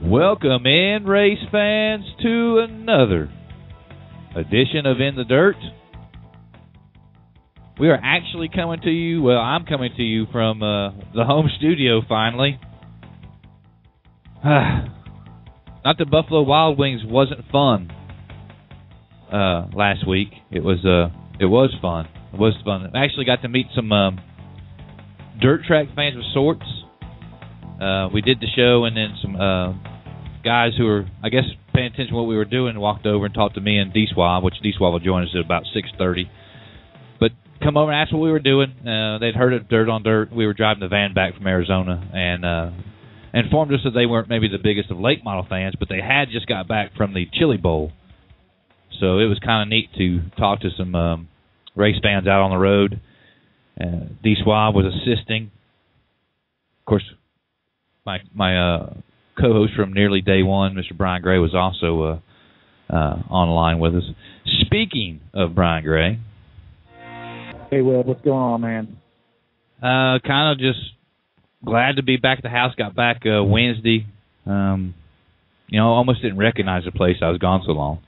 Welcome in, race fans, to another edition of In the Dirt. We are actually coming to you, well, I'm coming to you from the home studio finally. Not that Buffalo Wild Wings wasn't fun last week. It was fun. It was fun. I actually got to meet some dirt track fans of sorts. We did the show, and then some guys who were, I guess, paying attention to what we were doing walked over and talked to me and D-Swab, which D-Swab will join us at about 6:30. But come over and ask what we were doing. They'd heard of Dirt on Dirt. We were driving the van back from Arizona, and informed us that they weren't maybe the biggest of late model fans, but they had just got back from the Chili Bowl. So it was kind of neat to talk to some race fans out on the road. D-Swab was assisting. Of course, my co-host from nearly day one, Mr. Brian Gray, was also online with us. Speaking of Brian Gray. Hey, Will, what's going on, man? Kind of just glad to be back at the house. Got back Wednesday. Almost didn't recognize the place. I was gone so long.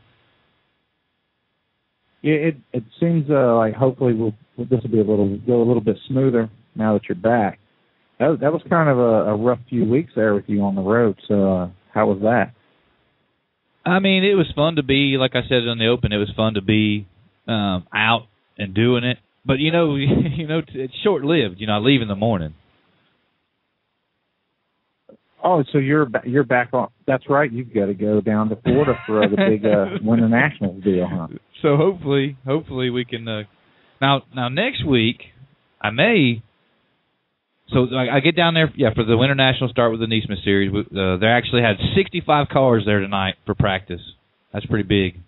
Yeah, it seems like hopefully this will be go a little bit smoother now that you're back. That was kind of a rough few weeks there with you on the road. So how was that? I mean, it was fun to be, like I said in the open, it was fun to be out and doing it. But it's short lived. I leave in the morning. Oh, so you're back on? That's right. You've got to go down to Florida for the big Winter Nationals deal, huh? So hopefully we can. Now next week I may. So I get down there, for the Winter Nationals start with the Neesmith Series. They actually had 65 cars there tonight for practice. That's pretty big.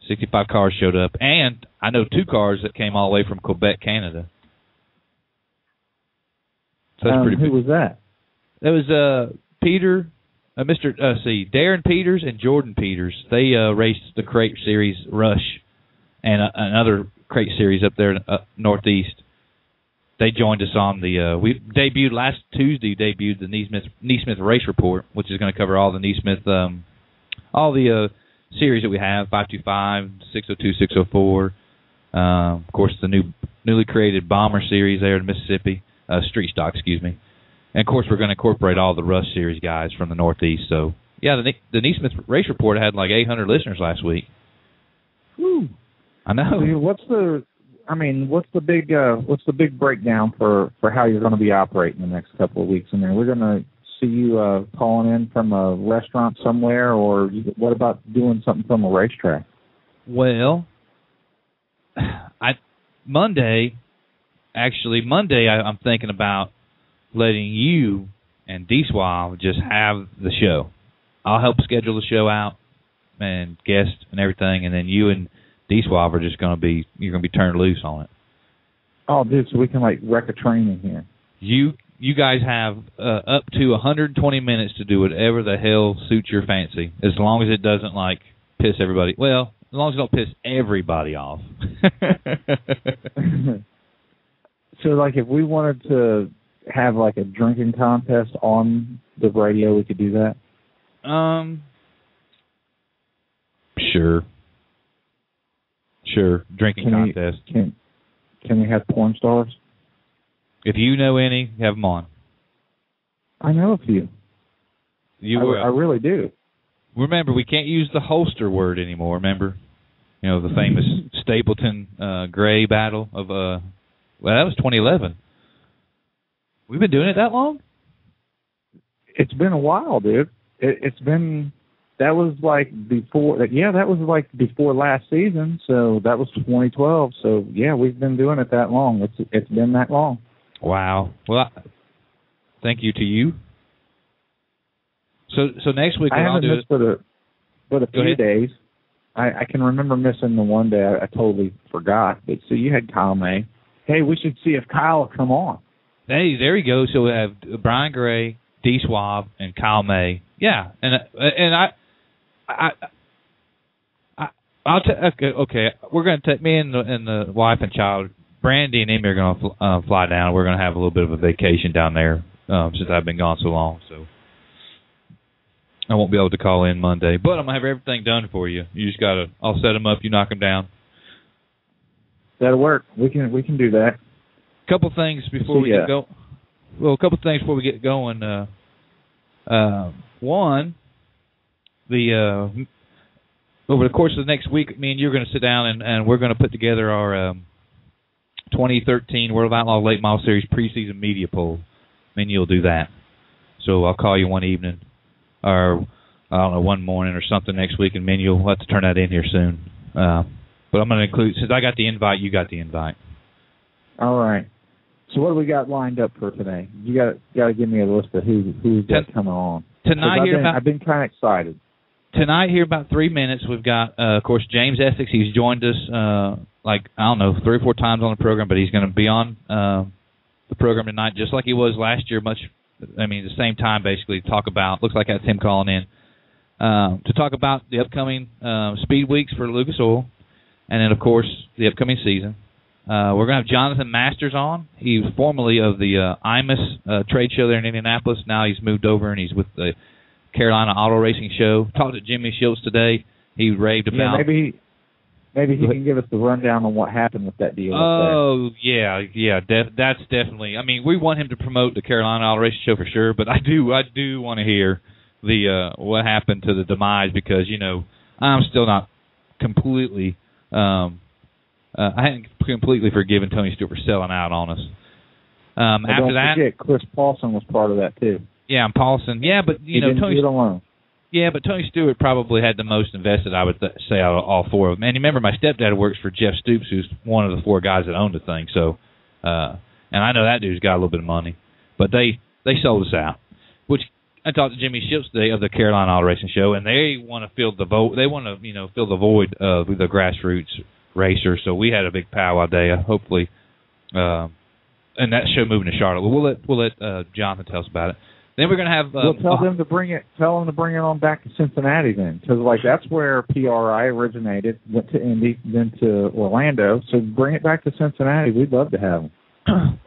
65 cars showed up, and I know 2 cars that came all the way from Quebec, Canada. So that's pretty big. Who was that? That was Darren Peters and Jordan Peters. They raced the Crate Series Rush and another Crate Series up there northeast. They joined us on we debuted last Tuesday. Debuted the Neesmith Race Report, which is going to cover all the Neesmith, all the series that we have: 525, 602, 604. Of course, the newly created Bomber Series there in Mississippi, Street Stock, excuse me. And of course, we're going to incorporate all the Rush Series guys from the Northeast. So yeah, the Neesmith Race Report had like 800 listeners last week. Woo! I know. So what's the big breakdown for how you're going to be operating the next couple of weeks? I mean, we're going to see you calling in from a restaurant somewhere, or what about doing something from a racetrack? Well, Monday, I'm thinking about letting you and D-Swab just have the show. I'll help schedule the show out and guests and everything, and then you and D-Swab are just you're going to be turned loose on it. Oh, dude, so we can wreck a train in here. You guys have up to 120 minutes to do whatever the hell suits your fancy, as long as it doesn't piss everybody. Well, as long as it don't piss everybody off. So, if we wanted to have a drinking contest on the radio, we could do that? Sure. Drinking contest. Can we have porn stars? If you know any, have them on. I know a few. I really do. Remember, we can't use the holster word anymore, remember? The famous Stapleton Gray battle of, that was 2011. We've been doing it that long? It's been a while, dude. That was before last season, so that was 2012. So, yeah, we've been doing it that long. It's been that long. Wow. Well, thank you to you. So next week I'll do it. But a few days. I can remember missing the one day. I totally forgot. But so you had Kyle May. Hey, we should see if Kyle will come on. Hey, there you go. So we have Brian Gray, D-Swab, and Kyle May. Yeah, and I'll okay. We're going to take me and the wife and child. Brandy and Amy are going to fly down. We're going to have a little bit of a vacation down there since I've been gone so long. So I won't be able to call in Monday, but I'm going to have everything done for you. You just got to, I'll set them up, you knock them down. That'll work. We can do that. Couple things before we get going. Well, a couple things before we get going. One, over the course of the next week, me and you are going to sit down and we're going to put together our 2013 World of Outlaw Late Model Series preseason media poll. Me and you'll do that. So I'll call you one evening, or I don't know, one morning or something next week, and me and you'll have to turn that in here soon. But I'm going to include, since I got the invite, you got the invite. All right. So what do we got lined up for today? You got to give me a list of who's got coming on. Tonight I've been kind of excited. Tonight here about 3 minutes, we've got, of course, James Essex. He's joined us, 3 or 4 times on the program, but he's going to be on the program tonight just like he was last year, the same time basically, to talk about, looks like that's him calling in, to talk about the upcoming speed weeks for Lucas Oil, and then, of course, the upcoming season. We're going to have Jonathan Masters on. He was formerly of the IMUS trade show there in Indianapolis. Now he's moved over and he's with the Carolina Auto Racing Show. Talked to Jimmy Schultz today. He raved about... Maybe he can give us the rundown on what happened with that deal. Oh, yeah. That's definitely... we want him to promote the Carolina Auto Racing Show for sure, but I do want to hear the what happened to the demise because, I'm still not completely... I hadn't completely forgiven Tony Stewart for selling out on us. After that, forget, Chris Paulson was part of that too. Yeah, and Paulson. Yeah, but Tony alone. Yeah, but Tony Stewart probably had the most invested, I would say, out of all 4 of them. And remember, my stepdad works for Jeff Stoops, who's one of the 4 guys that owned the thing. So, and I know that dude's got a little bit of money, but they sold us out. Which I talked to Jimmy Schultz today of the Carolina Auto Racing Show, and they want to fill the vote. They want to fill the void of the grassroots racer. So we had a big powwow day. Hopefully, and that show moving to Charlotte. We'll let Jonathan tell us about it. Then we're going to have. Tell them to bring it on back to Cincinnati then, because that's where PRI originated. Went to Indy, then to Orlando. So bring it back to Cincinnati. We'd love to have them.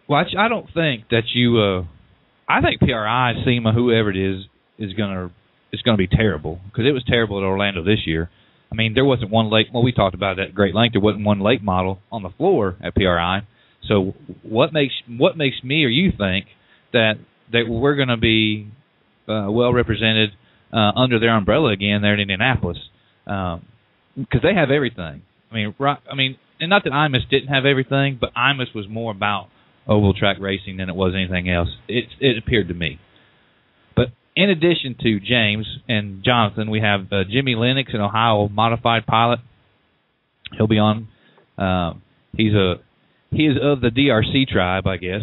Well, I don't think that you. I think PRI, SEMA, whoever it is going to be terrible because it was terrible at Orlando this year. There wasn't one late. Well, we talked about that at great length. There wasn't one late model on the floor at PRI. So what makes me or you think that we're going to be well represented under their umbrella again there in Indianapolis? Because they have everything. And not that IMUS didn't have everything, but IMUS was more about oval track racing than it was anything else. It appeared to me. But in addition to James and Jonathan, we have Jimmy Lennex, an Ohio modified pilot. He'll be on. He is of the DRC tribe, I guess.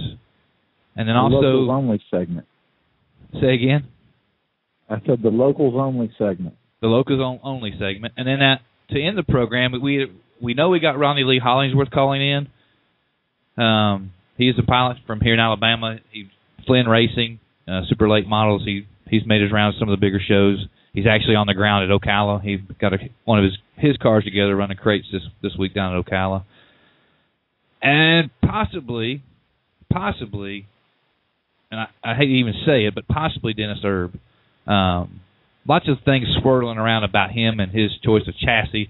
And then also... The locals only segment. Say again? I said the locals only segment. The locals only segment. And then to end the program, we know we got Ronnie Lee Hollingsworth calling in. He is a pilot from here in Alabama. He's Flynn Racing, super late models. He's made his rounds at some of the bigger shows. He's actually on the ground at Ocala. He got one of his cars together running crates this week down at Ocala. And possibly, and I hate to even say it, but possibly Dennis Erb. Lots of things swirling around about him and his choice of chassis.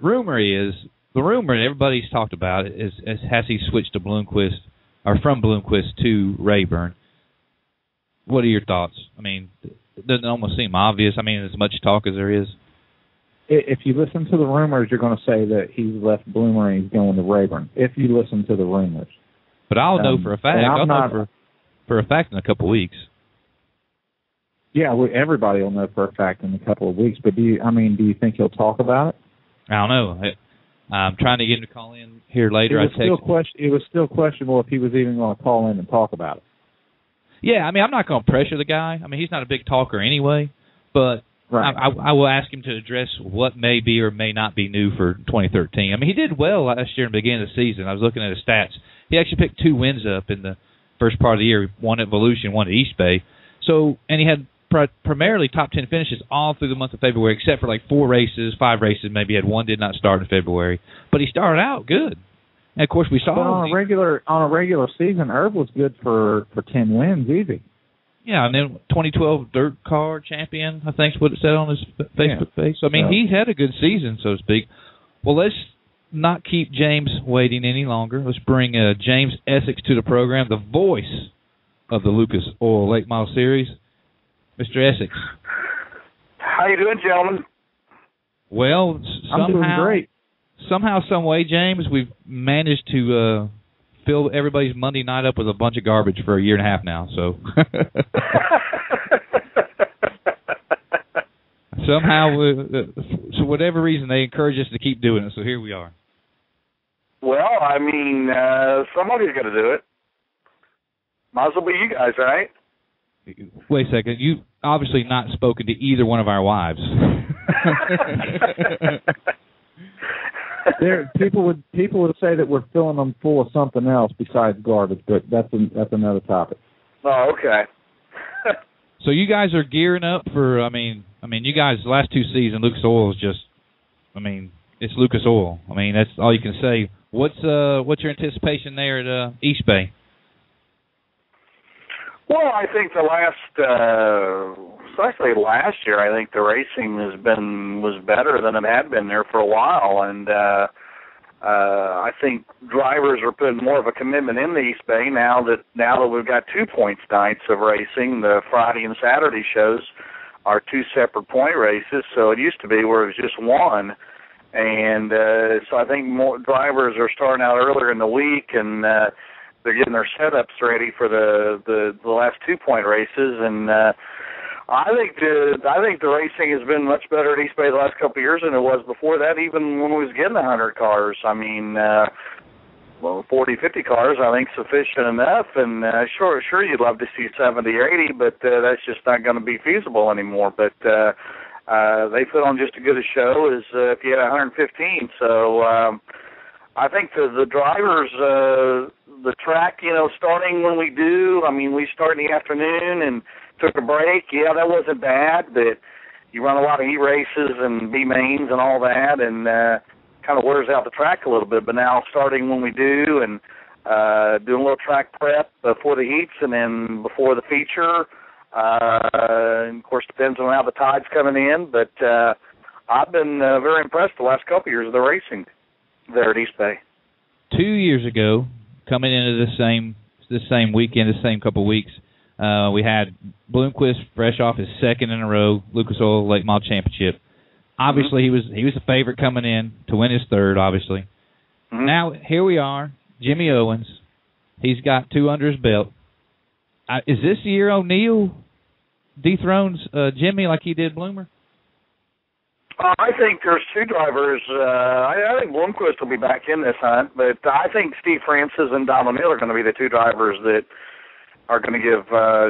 The rumor everybody's talked about is has he switched to Bloomquist, or from Bloomquist to Rayburn. What are your thoughts? It doesn't almost seem obvious. As much talk as there is. If you listen to the rumors, you're going to say that he's left Bloomer and he's going to Rayburn. If you listen to the rumors. But I'll know for a fact. I'll know for a fact in a couple of weeks. Yeah, everybody will know for a fact in a couple of weeks. But do you think he'll talk about it? I don't know. I'm trying to get him to call in here later. It was still questionable if he was even going to call in and talk about it. Yeah, I'm not going to pressure the guy. He's not a big talker anyway. But right. I will ask him to address what may be or may not be new for 2013. He did well last year in the beginning of the season. I was looking at his stats. He actually picked 2 wins up in the first part of the year. One at Volusia, one at East Bay. And he had primarily top 10 finishes all through the month of February, except for 4 races, 5 races. Maybe he had one did not start in February, but he started out good. And of course, we saw. But on a regular season, Herb was good for 10 wins easy. Yeah, and then 2012 dirt car champion, I think is what it said on his Facebook page. So, I mean, he had a good season, so to speak. Well, let's not keep James waiting any longer. Let's bring James Essex to the program, the voice of the Lucas Oil Late Model Series. Mr. Essex. How you doing, gentlemen? Well, I'm doing great. Somehow, some way, James, we've managed to fill everybody's Monday night up with a bunch of garbage for a year and a half now. So somehow, for whatever reason, they encourage us to keep doing it. So here we are. Well, I mean, somebody's got to do it. Might as well be you guys, right? Wait a second. You obviously not spoken to either one of our wives. People would say that we're filling them full of something else besides garbage, but that's another topic. Oh, okay. So you guys are gearing up for. I mean, you guys the last two seasons, Lucas Oil is just. I mean, it's Lucas Oil. I mean, that's all you can say. What's your anticipation there at East Bay? Well, I think especially last year, I think the racing was better than it had been there for a while, and I think drivers are putting more of a commitment in the East Bay now that we've got 2 points nights of racing. The Friday and Saturday shows are 2 separate point races, so it used to be where it was just one, and so I think more drivers are starting out earlier in the week and. They're getting their setups ready for the last 2 point races, and I think the racing has been much better at East Bay the last couple of years than it was before that. Even when we was getting 100 cars, I mean, 40, 50 cars, I think sufficient enough. And sure, you'd love to see 70 or 80, but that's just not going to be feasible anymore. But they put on just as good a show as if you had 115. So I think the drivers. The track, starting when we do, I mean, we start in the afternoon and took a break. Yeah, that wasn't bad, but you run a lot of heat races and B-mains and all that, and kind of wears out the track a little bit. But now starting when we do and doing a little track prep before the heats and then before the feature, and of course, depends on how the tide's coming in. But I've been very impressed the last couple of years of the racing there at East Bay. 2 years ago, coming into the same weekend, the same couple of weeks, we had Bloomquist fresh off his second in a row Lucas Oil Late Model Championship. Obviously, he was the favorite coming in to win his third. Obviously, now here we are. Jimmy Owens, he's got 2 under his belt. Is this year O'Neill dethrones Jimmy like he did Bloomer? I think there's 2 drivers. I think Bloomquist will be back in this hunt, but I think Steve Francis and Don O'Neill are going to be the 2 drivers that are going to give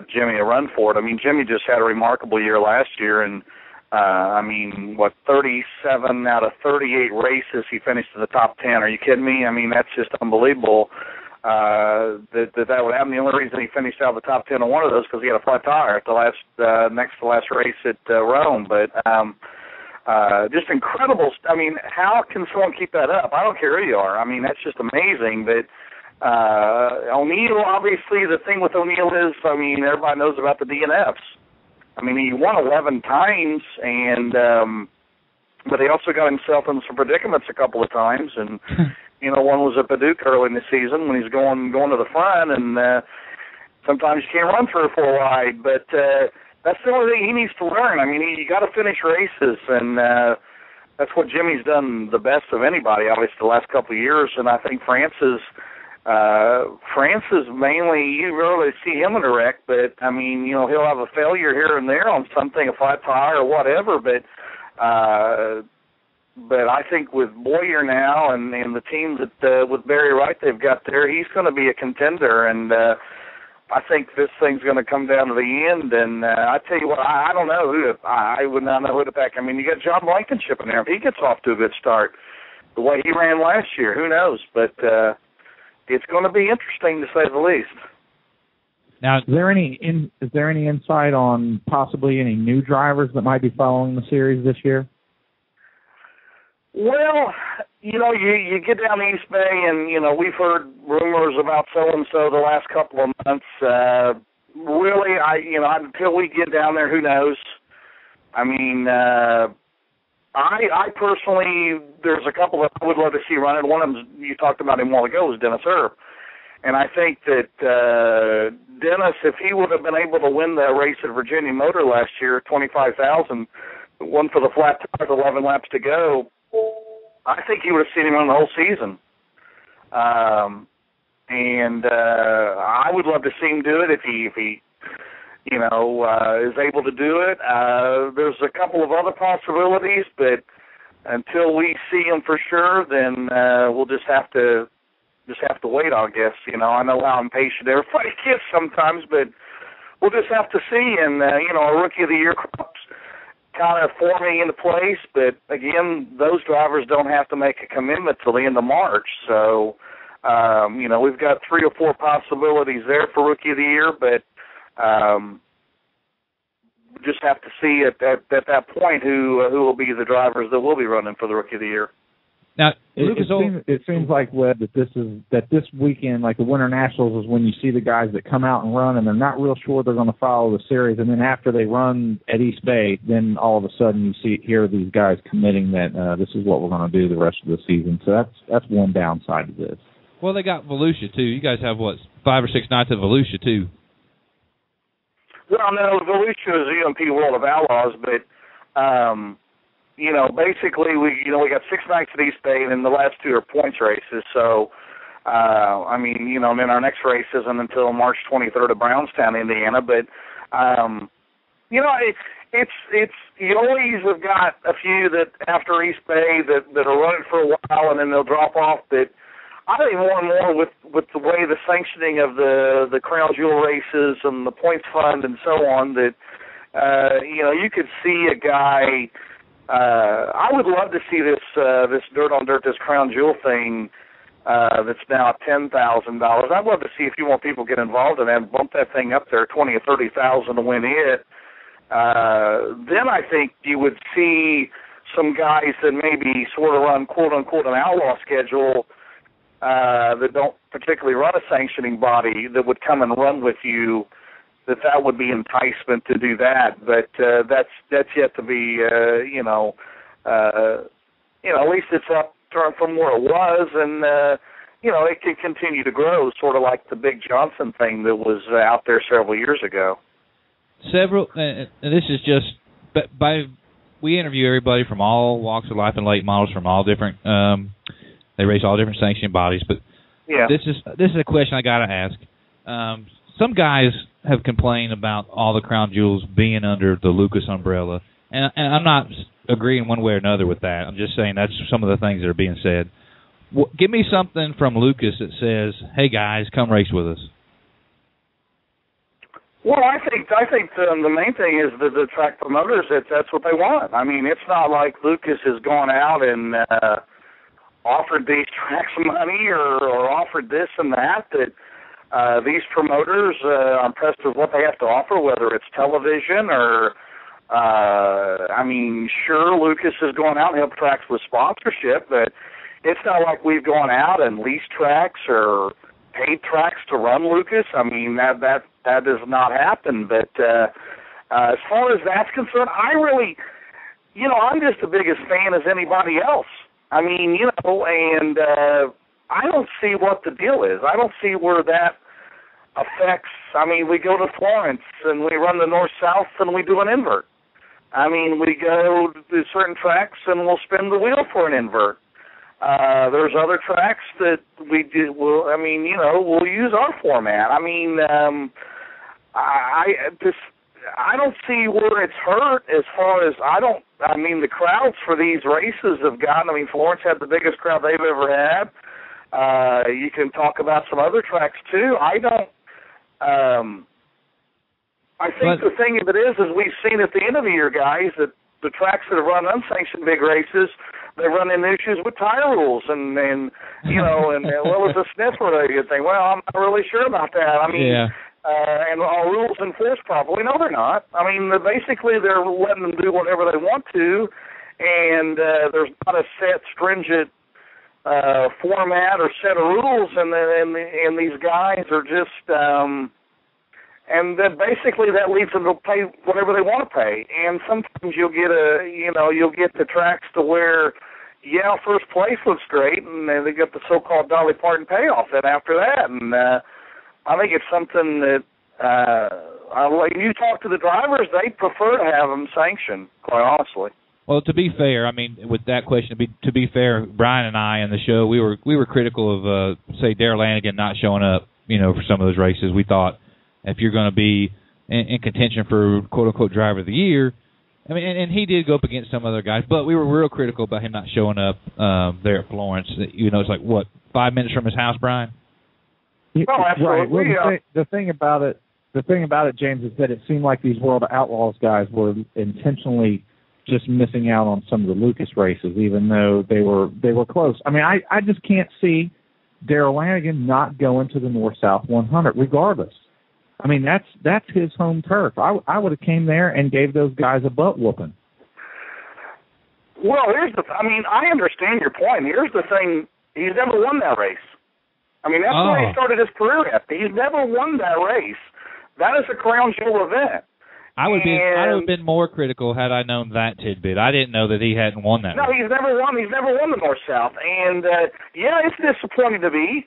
Jimmy a run for it. I mean, Jimmy just had a remarkable year last year, and 37 out of 38 races he finished in the top 10. Are you kidding me? I mean, that's just unbelievable that would happen. The only reason he finished out of the top 10 on one of those because he had a flat tire at the next to last race at Rome, but. Just incredible. I mean, how can someone keep that up? I don't care who you are. I mean, that's just amazing. But O'Neill, obviously, the thing with O'Neill is, I mean, everybody knows about the DNFs. I mean, he won 11 times, and but he also got himself in some predicaments a couple of times. And one was at Paducah early in the season when he's going to the front, and sometimes you can't run 3 or 4 wide, but. That's the only thing he needs to learn. I mean, you got to finish races, and that's what Jimmy's done the best of anybody, obviously, the last couple of years. And I think Francis mainly, you rarely see him in a wreck, but, I mean, he'll have a failure here and there on something, a flat tire or whatever, but I think with Boyer now and the team that with Barry Wright they've got there, he's going to be a contender, and I think this thing's going to come down to the end, and I tell you what, I don't know I would not know who to pick. I mean, you got John Blankenship in there. If he gets off to a good start, the way he ran last year, who knows? But it's going to be interesting to say the least. Now, is there any insight on possibly any new drivers that might be following the series this year? Well, you get down to East Bay, and, we've heard rumors about so-and-so the last couple of months. really, until we get down there, who knows? I mean, I personally, there's a couple that I would love to see running. One of them, you talked about him a while ago, was Dennis Erb. And I think that Dennis, if he would have been able to win the race at Virginia Motor last year, 25,000, one for the flat tires, 11 laps to go, I think he would have seen him run the whole season. And I would love to see him do it if he is able to do it. There's a couple of other possibilities, but until we see them for sure, then we'll just have to wait, I guess. I know how impatient everybody gets sometimes, but we'll just have to see. And a Rookie of the Year crop's kind of forming into place, but again, those drivers don't have to make a commitment till the end of March. So, we've got 3 or 4 possibilities there for Rookie of the Year, but just have to see at that point who will be the drivers that will be running for the Rookie of the Year. Now, it seems like, Webb, that this weekend, like the Winter Nationals, is when you see the guys that come out and run, and they're not real sure they're going to follow the series, and then after they run at East Bay, then all of a sudden you hear these guys committing that this is what we're going to do the rest of the season. So that's one downside to this. Well, they got Volusia too. You guys have 5 or 6 nights at Volusia too. Well, no, Volusia is the UMP World of Outlaws, but basically we got 6 nights at East Bay, and then the last 2 are points races. So, and then our next race isn't until March 23rd at Brownstown, Indiana. But, it's you always have got a few that after East Bay that are running for a while, and then they'll drop off. But I think more and more with the way the sanctioning of the Crown Jewel races and the points fund and so on, that you could see a guy. I would love to see this dirt on dirt, this Crown Jewel thing that's now at $10,000. I'd love to see if you want people to get involved in that, bump that thing up there, $20,000 or $30,000 to win it. Then I think you would see some guys that maybe sort of run quote unquote an outlaw schedule. That don't particularly run a sanctioning body that would come and run with you, that would be enticement to do that. But that's yet to be, at least it's up from where it was, and, it can continue to grow, sort of like the Big Johnson thing that was out there several years ago. And this is just, we interview everybody from all walks of life and late models from all different, they race all different sanctioning bodies, but yeah. This is a question I got to ask. Some guys have complained about all the Crown Jewels being under the Lucas umbrella, and I'm not agreeing one way or another with that. I'm just saying that's some of the things that are being said. Give me something from Lucas that says, "Hey guys, come race with us." Well, I think the main thing is the track promoters. That's what they want. I mean, it's not like Lucas has gone out and offered these tracks money or offered this and that. These promoters are impressed with what they have to offer, whether it's television or, sure, Lucas has gone out and helped tracks with sponsorship, but it's not like we've gone out and leased tracks or paid tracks to run Lucas. I mean, that does not happen. But as far as that's concerned, I really, I'm just the biggest fan as anybody else. I mean, and I don't see what the deal is. I don't see where that affects. I mean, we go to Florence and we run the north-south and we do an invert. I mean, we go to certain tracks and we'll spin the wheel for an invert. There's other tracks that we do. We'll use our format. I mean, I don't see where it's hurt as far as the crowds for these races have gotten. I mean, Florence had the biggest crowd they've ever had. You can talk about some other tracks too. I think the thing of it is we've seen at the end of the year, guys, that the tracks that have run unsanctioned big races, they run into issues with tire rules and what was the sniffer thing? Well, I'm not really sure about that. I mean. Yeah. And are rules enforced properly? No, they're not. I mean, basically, they're letting them do whatever they want to, and there's not a set, stringent format or set of rules, and these guys are just And then basically that leads them to pay whatever they want to pay. And sometimes you'll get the tracks to where, yeah, first place looks great, and then they get the so-called Dolly Parton payoff then after that. And I think it's something that when you talk to the drivers, they prefer to have them sanctioned, quite honestly. Well, to be fair, I mean, with that question, to be fair, Brian and I in the show, we were critical of, say, Darrell Lanigan not showing up, for some of those races. We thought if you're going to be in contention for quote-unquote driver of the year, I mean, and he did go up against some other guys, but we were real critical about him not showing up there at Florence. It's like, what, 5 minutes from his house, Brian? Oh, absolutely. Right. Well, the thing about it, James, is that it seemed like these World Outlaws guys were intentionally just missing out on some of the Lucas races, even though they were close. I mean, I just can't see Darrell Lanigan not going to the North-South 100, regardless. I mean, that's his home turf. I would have came there and gave those guys a butt whooping. Well, I understand your point. Here's the thing: he's never won that race. I mean, that's where he started his career at. He's never won that race. That is a crown jewel event. I would have been more critical had I known that tidbit. I didn't know that he hadn't won that. No, race. He's never won the North-South, and it's disappointing to me.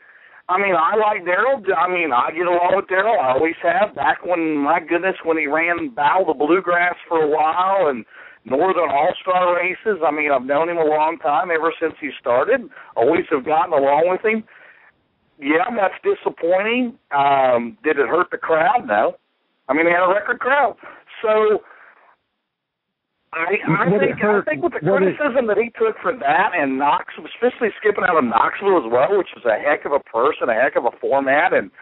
I mean, I like Darrell. I mean, I get along with Darrell. I always have. Back when, my goodness, when he ran Battle of the Bluegrass for a while and Northern All-Star races. I mean, I've known him a long time, ever since he started. Always have gotten along with him. Yeah, that's disappointing. Did it hurt the crowd? No. I mean, they had a record crowd. So I think with the criticism that he took for that and Knoxville, especially skipping out of Knoxville as well, which is a heck of a person, a heck of a format, and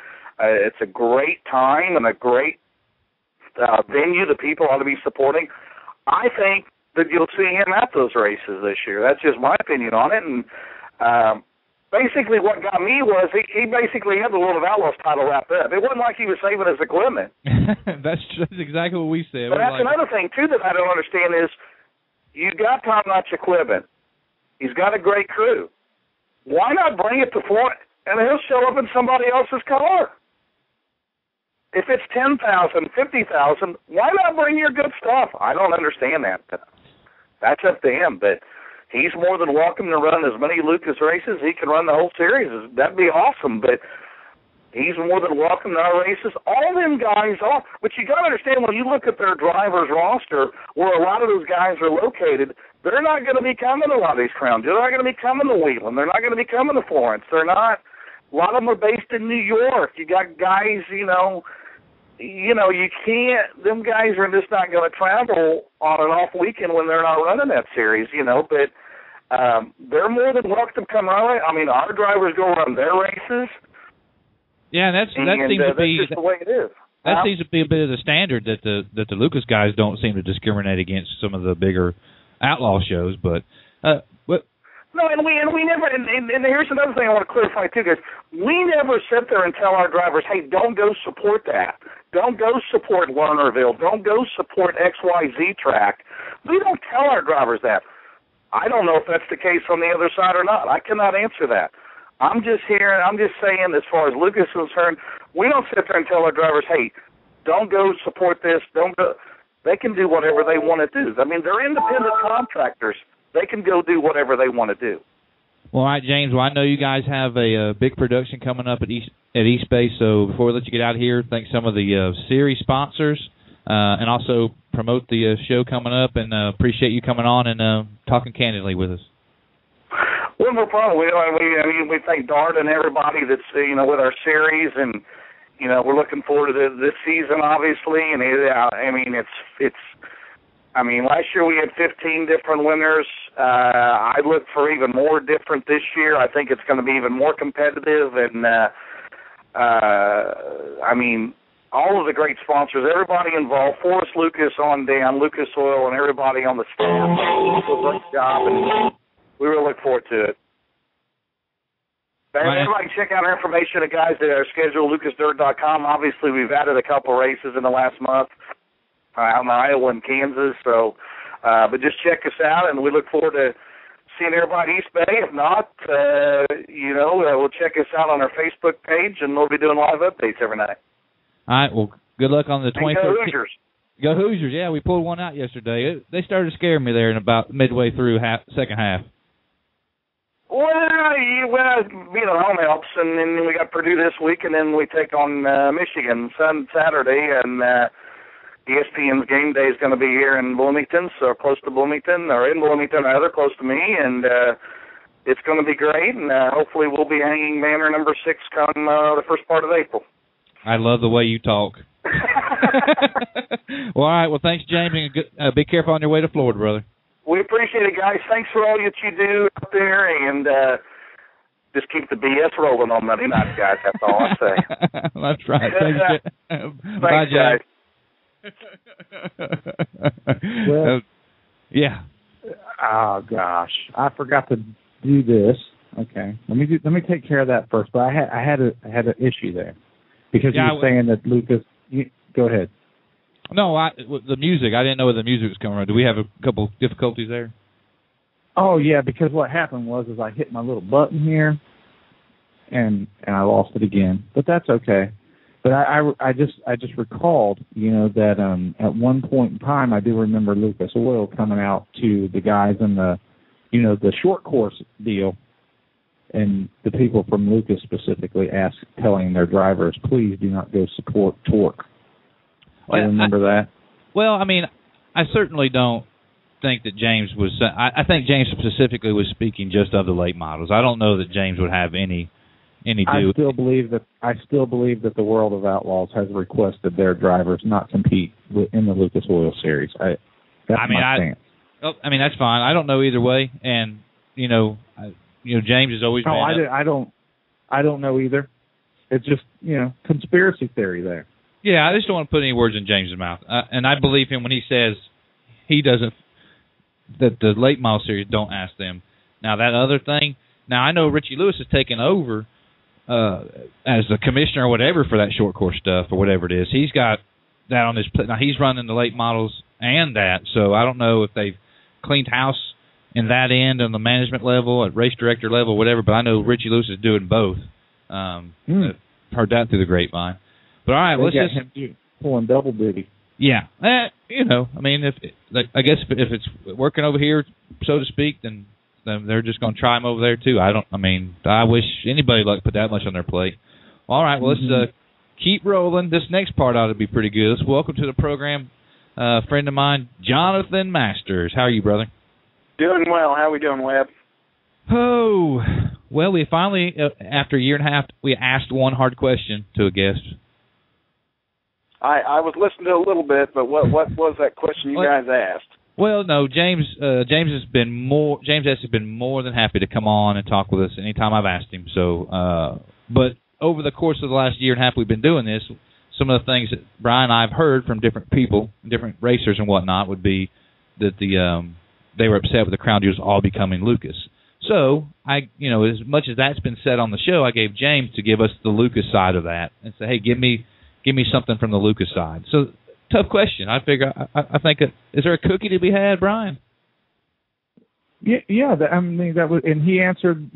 it's a great time and a great venue that people ought to be supporting. I think that you'll see him at those races this year. That's just my opinion on it. And basically what got me was he basically had the World of Outlaws title wrapped up. It wasn't like he was saving his equipment. That's exactly what we said. But that's another thing, too, that I don't understand is you got top-notch equipment. He's got a great crew. Why not bring it to Florida, and he'll show up in somebody else's car? If it's $10,000, $50,000, why not bring your good stuff? I don't understand that. That's up to him, but he's more than welcome to run as many Lucas races. He can run the whole series. That'd be awesome, but he's more than welcome to our races. All them guys are. But you got to understand, when you look at their drivers' roster, where a lot of those guys are located, they're not going to be coming to a lot of these crowns. They're not going to be coming to Wheeling. They're not going to be coming to Florence. They're not. A lot of them are based in New York. You got guys, you can't. Them guys are just not going to travel on an off weekend when they're not running that series, But they're more than welcome to come run. I mean, our drivers go run their races. Yeah, that seems to be that's just the way it is. That seems to be a bit of the standard that the Lucas guys don't seem to discriminate against some of the bigger outlaw shows, but. No, and we never. And here's another thing I want to clarify too, guys. We never sit there and tell our drivers, "Hey, don't go support that. Don't go support Lernerville. Don't go support XYZ track." We don't tell our drivers that. I don't know if that's the case on the other side or not. I cannot answer that. I'm just saying, as far as Lucas is concerned, we don't sit there and tell our drivers, "Hey, don't go support this. Don't go." They can do whatever they want to do. I mean, they're independent contractors. They can go do whatever they want to do. Well, all right, James. Well, I know you guys have a big production coming up at East Bay. So before we let you get out of here, thank some of the series sponsors, and also promote the show coming up. And appreciate you coming on and talking candidly with us. Well, no problem. We thank Dart and everybody that's with our series, and we're looking forward to this season, obviously. And last year we had 15 different winners. I look for even more different this year. I think it's going to be even more competitive. And, all of the great sponsors, everybody involved, Forrest Lucas on down, Lucas Oil, and everybody on the staff. Do a great job, and we really look forward to it. Everybody check out our information, guys, at our schedule, lucasdirt.com. Obviously, we've added a couple races in the last month. Out in Iowa and Kansas, but just check us out, and we look forward to seeing everybody East Bay. If not, we'll check us out on our Facebook page, and we'll be doing live updates every night. All right, well, Good luck on the 2013. Go Hoosiers. Go Hoosiers, yeah. We pulled one out yesterday. They started scaring me there in about midway through second half. Well, home helps, and then we got Purdue this week, and then we take on Michigan Saturday, and ESPN's game day is going to be here in Bloomington, so close to Bloomington, or in Bloomington, rather, close to me, and it's going to be great, and hopefully we'll be hanging banner number 6 come the first part of April. I love the way you talk. Well, all right. Well, thanks, James, and be careful on your way to Florida, brother. We appreciate it, guys. Thanks for all that you do out there, and just keep the BS rolling on Monday night, guys. That's all I say. That's right. Thanks, bye, guys. Well, yeah. Oh gosh, I forgot to do this. Okay, let me take care of that first. But I had an issue there because you were saying that Lucas. Go ahead. No, the music. I didn't know where the music was coming from. Do we have a couple difficulties there? Oh yeah, because what happened was I hit my little button here, and I lost it again. But that's okay. But I just recalled, that at one point in time I do remember Lucas Oil coming out to the guys in the short course deal, and the people from Lucas specifically telling their drivers, please do not go support torque. Do you remember that? Well, I mean, I certainly don't think that James was. I think James specifically was speaking just of the late models. I don't know that James would have any do. I still believe that the World of Outlaws has requested their drivers not compete in the Lucas Oil Series. That's my stance. I mean, that's fine. I don't know either way, and James has always been. I don't know either. It's just conspiracy theory there. Yeah, I just don't want to put any words in James's mouth, and I believe him when he says he doesn't. That the late model series don't ask them. Now that other thing. Now I know Richie Lewis has taken over as the commissioner or whatever for that short course stuff or whatever it is. He's got that on his plate. Now he's running the late models and that, so I don't know if they've cleaned house in that end on the management level, at race director level, whatever. But I know Richie Lewis is doing both. Heard that through the grapevine. But all right, let's just him pulling double duty. Yeah, I mean, I guess if it's working over here, so to speak, then they're just going to try him over there too. I wish anybody luck put that much on their plate. All right, well, let's keep rolling. This next part ought to be pretty good. Let's welcome to the program a friend of mine, Jonathan Masters. How are you, brother? Doing well. How are we doing, Webb? Oh, well, we finally, after a year and a half, we asked one hard question to a guest. I was listening to a little bit, but what was that question you guys asked? Well, no, James has been more than happy to come on and talk with us anytime I've asked him. So, but over the course of the last year and a half we've been doing this, some of the things that Brian and I have heard from different people, different racers and whatnot, would be that they were upset with the Crown Jewels all becoming Lucas. So as much as that's been said on the show, I gave James to give us the Lucas side of that and say, hey, give me something from the Lucas side. So, tough question. I figure. I think. Is there a cookie to be had, Brian? Yeah. That was, and he answered.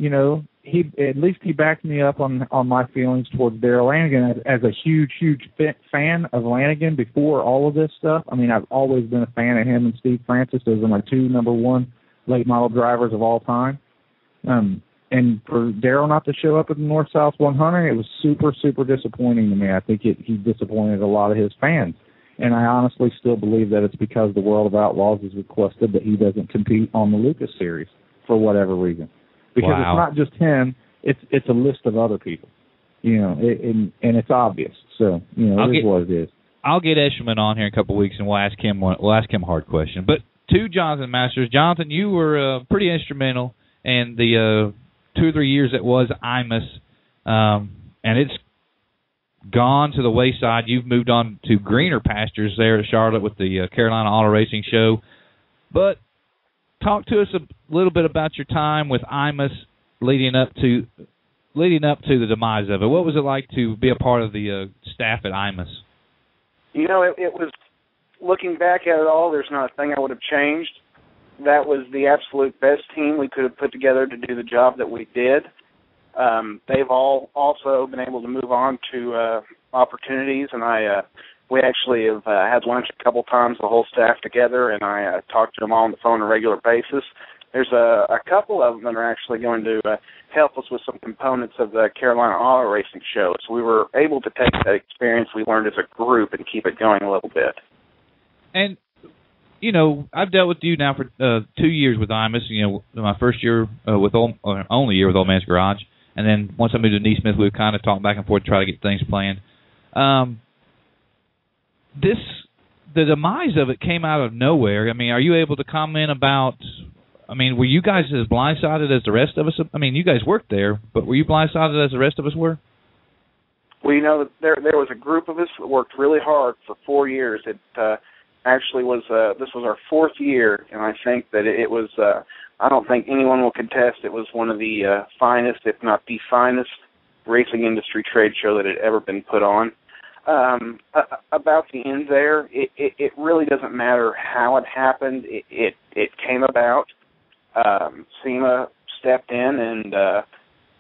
He backed me up on my feelings towards Darrell Lanigan as a huge fan of Lanigan before all of this stuff. I mean, I've always been a fan of him and Steve Francis. Those are my two number one late model drivers of all time. And for Darrell not to show up at the North-South 100, it was super, super disappointing to me. I think he disappointed a lot of his fans. And I honestly still believe that it's because the World of Outlaws has requested that he doesn't compete on the Lucas Series for whatever reason. Because It's not just him, it's a list of other people. And it's obvious. So, it is what it is. I'll get Eshelman on here in a couple of weeks, and we'll ask him a hard question. But to Jonathan Masters, Jonathan, you were pretty instrumental in the 2 or 3 years it was IMUS, and it's gone to the wayside. You've moved on to greener pastures there at Charlotte with the Carolina Auto Racing Show. But talk to us a little bit about your time with IMUS leading up to the demise of it. What was it like to be a part of the staff at IMUS? It was, looking back at it all, there's not a thing I would have changed. That was the absolute best team we could have put together to do the job that we did. They've all also been able to move on to opportunities, and I we actually have had lunch a couple times, the whole staff together, and I talk to them all on the phone on a regular basis. There's a couple of them that are actually going to help us with some components of the Carolina Auto Racing Show. So we were able to take that experience we learned as a group and keep it going a little bit. And, you know, I've dealt with you now for 2 years with IMUS. You know, my first year only year with Old Man's Garage. And then once I moved to Neesmith, we've kind of talked back and forth to try to get things planned. The demise of it came out of nowhere. I mean, are you able to comment about, I mean, were you guys as blindsided as the rest of us? I mean, you guys worked there, but were you blindsided as the rest of us were? Well, you know, there was a group of us that worked really hard for 4 years. It actually was, this was our 4th year, and I think that it was, I don't think anyone will contest, it was one of the finest, if not the finest, racing industry trade show that had ever been put on. About the end there, it really doesn't matter how it happened. It came about. SEMA stepped in and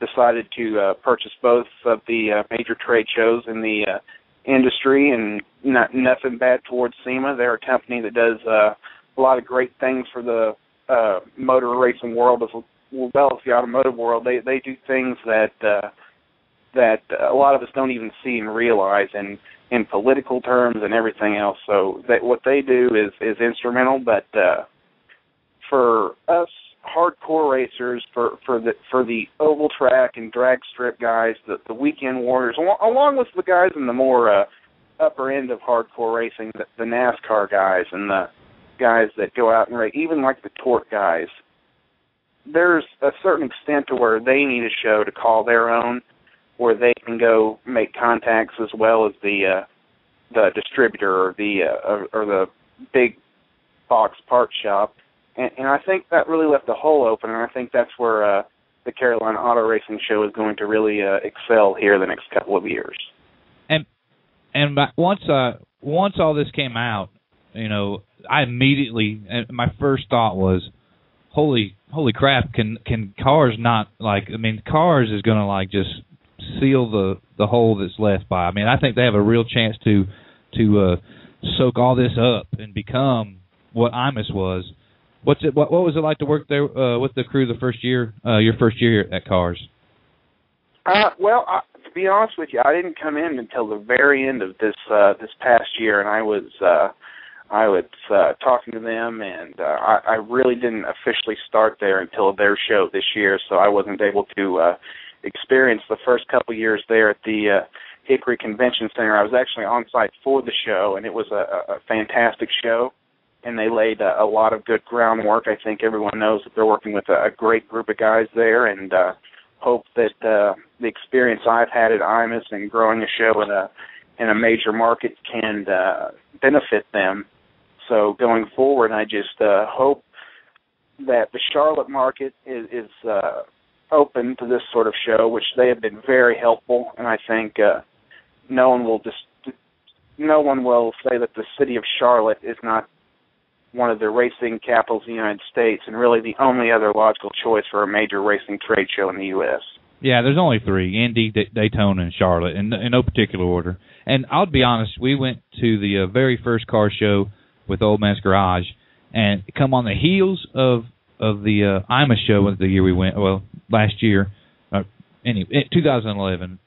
decided to purchase both of the major trade shows in the industry, and nothing bad towards SEMA. They're a company that does a lot of great things for the motor racing world as well as the automotive world. They do things that a lot of us don't even see and realize in political terms and everything else. So what they do is instrumental, but for us hardcore racers, for the oval track and drag strip guys, the weekend warriors, along with the guys in the more upper end of hardcore racing, the NASCAR guys and the guys that go out and race, even like the torque guys, there's a certain extent to where they need a show to call their own, where they can go make contacts as well as the distributor or the big box part shop, and I think that really left the hole open, and I think that's where the Carolina Auto Racing Show is going to really excel here the next couple of years. And once all this came out, you know, I immediately, my first thought was, holy crap, can cars not, like, I mean, cars is going to like just seal the hole that's left by. I mean, I think they have a real chance to soak all this up and become what IMUS was. What was it like to work there with the crew the first year, your first year here at Cars? Well, to be honest with you, I didn't come in until the very end of this past year, and I was talking to them, and I really didn't officially start there until their show this year, so I wasn't able to experience the first couple years there at the Hickory Convention Center. I was actually on site for the show, and it was a fantastic show, and they laid a lot of good groundwork. I think everyone knows that they're working with a great group of guys there, and hope that the experience I've had at IMUS and growing a show in a major market can benefit them. So going forward, I just hope that the Charlotte market is open to this sort of show, which they have been very helpful, and I think no one will say that the city of Charlotte is not one of the racing capitals of the United States, and really the only other logical choice for a major racing trade show in the U.S. Yeah, there's only 3, Indy, Daytona, and Charlotte, in no particular order. And I'll be honest, we went to the very first car show with Old Man's Garage, and come on the heels of the IMUS show the year we went, well, last year, anyway, 2011,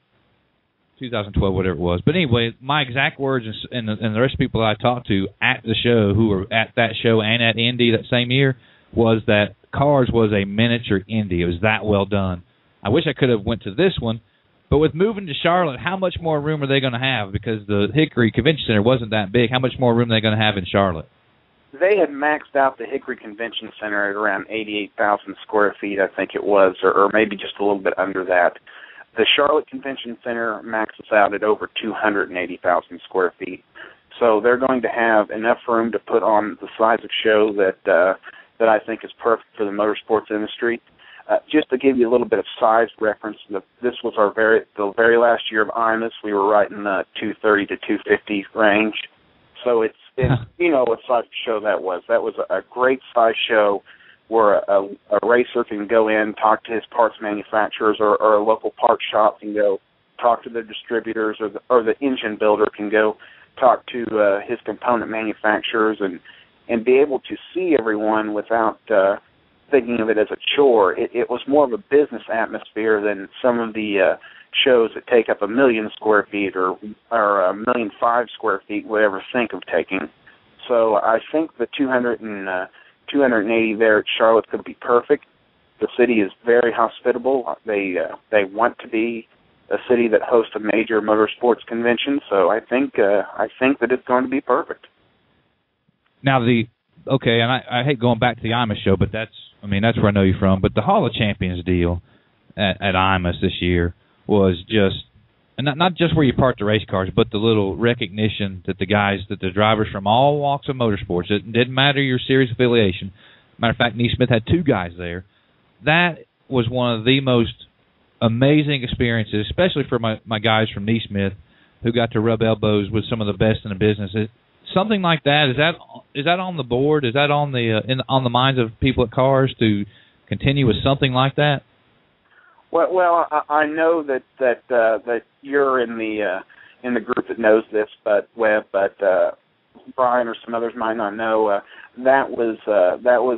2012, whatever it was. But anyway, my exact words and the rest of the people that I talked to at the show, who were at that show and at Indy that same year, was that Cars was a miniature Indy. It was that well done. I wish I could have went to this one, but with moving to Charlotte, how much more room are they going to have? Because the Hickory Convention Center wasn't that big. How much more room are they going to have in Charlotte? They had maxed out the Hickory Convention Center at around 88,000 square feet, I think it was, or maybe just a little bit under that. The Charlotte Convention Center maxes out at over 280,000 square feet. So they're going to have enough room to put on the size of show that I think is perfect for the motorsports industry. Just to give you a little bit of size reference, this was the very last year of IMUS. We were right in the 230 to 250 range. So it's you know what size of show that was. That was a great size show where a racer can go in, talk to his parts manufacturers, or a local parts shop can go talk to the distributors, or the engine builder can go talk to his component manufacturers and be able to see everyone without thinking of it as a chore. It was more of a business atmosphere than some of the shows that take up 1 million square feet or 1,000,005 square feet would ever think of taking. So I think the 280 there at Charlotte could be perfect. The city is very hospitable. They want to be a city that hosts a major motorsports convention. So I think that it's going to be perfect. Now and I hate going back to the IMUS show, but that's where I know you from. But the Hall of Champions deal at IMUS this year was just, and not just where you park the race cars, but the little recognition that the drivers from all walks of motorsports, it didn't matter your series affiliation. Matter of fact, Neesmith had 2 guys there. That was one of the most amazing experiences, especially for my guys from Neesmith who got to rub elbows with some of the best in the business. Something like that, is that on the board? Is that on on the minds of people at Cars to continue with something like that? Well, I know that you're in the group that knows this, but Brian or some others might not know. That was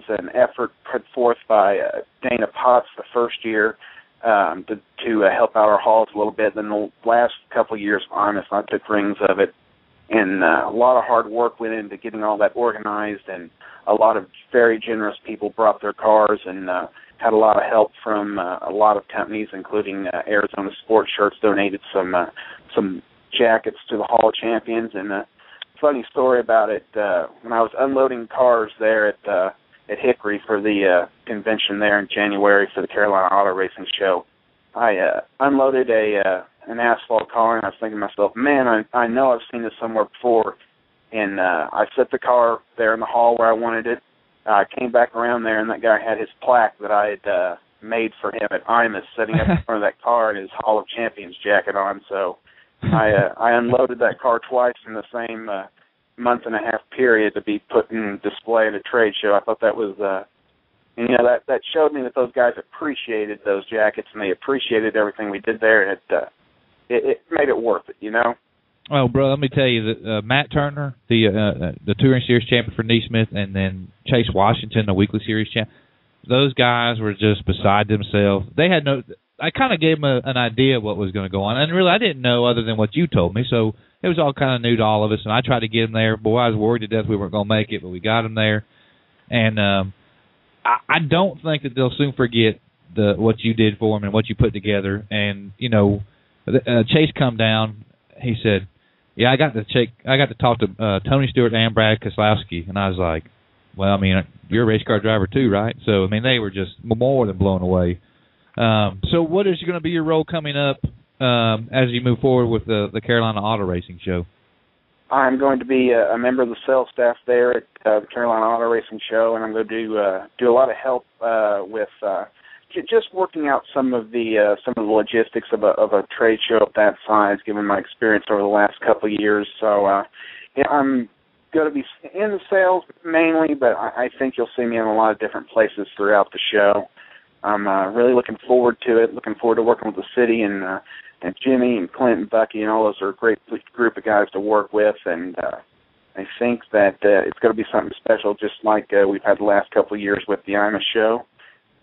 an effort put forth by Dana Potts the first year to help out our halls a little bit. Then the last couple of years, honestly, I took rings of it, and a lot of hard work went into getting all that organized, and a lot of very generous people brought their cars and had a lot of help from a lot of companies, including Arizona Sports Shirts donated some jackets to the Hall of Champions. And funny story about it, when I was unloading cars there at Hickory for the convention there in January for the Carolina Auto Racing Show, I unloaded an asphalt car, and I was thinking to myself, man, I know I've seen this somewhere before. And I set the car there in the hall where I wanted it. I came back around there, and that guy had his plaque that I had made for him at IMUS sitting up in front of that car and his Hall of Champions jacket on. So I unloaded that car twice in the same month and a half period to be put in display at a trade show. I thought that was, that showed me that those guys appreciated those jackets, and they appreciated everything we did there, and it made it worth it, Well, bro, let me tell you that Matt Turner, the Touring Series champion for Neesmith, and then Chase Washington, the Weekly Series champ, those guys were just beside themselves. They had I kind of gave them an idea of what was going to go on, and really I didn't know other than what you told me, so it was all kind of new to all of us, and I tried to get them there. Boy, I was worried to death we weren't going to make it, but we got them there. And I don't think that they'll soon forget what you did for them and what you put together. And, Chase come down, he said, yeah, I got to talk to Tony Stewart and Brad Keselowski, and I was like, well, you're a race car driver too, right? So, they were just more than blown away. So what is going to be your role coming up as you move forward with the Carolina Auto Racing Show? I'm going to be a member of the sales staff there at the Carolina Auto Racing Show, and I'm going to do a lot of help with just working out some of the logistics of a trade show of that size, given my experience over the last couple of years. So I'm going to be in the sales mainly, but I think you'll see me in a lot of different places throughout the show. I'm really looking forward to it, looking forward to working with the city and Jimmy and Clint and Bucky, and all those are a great group of guys to work with, and I think that it's going to be something special, just like we've had the last couple of years with the IMUS show.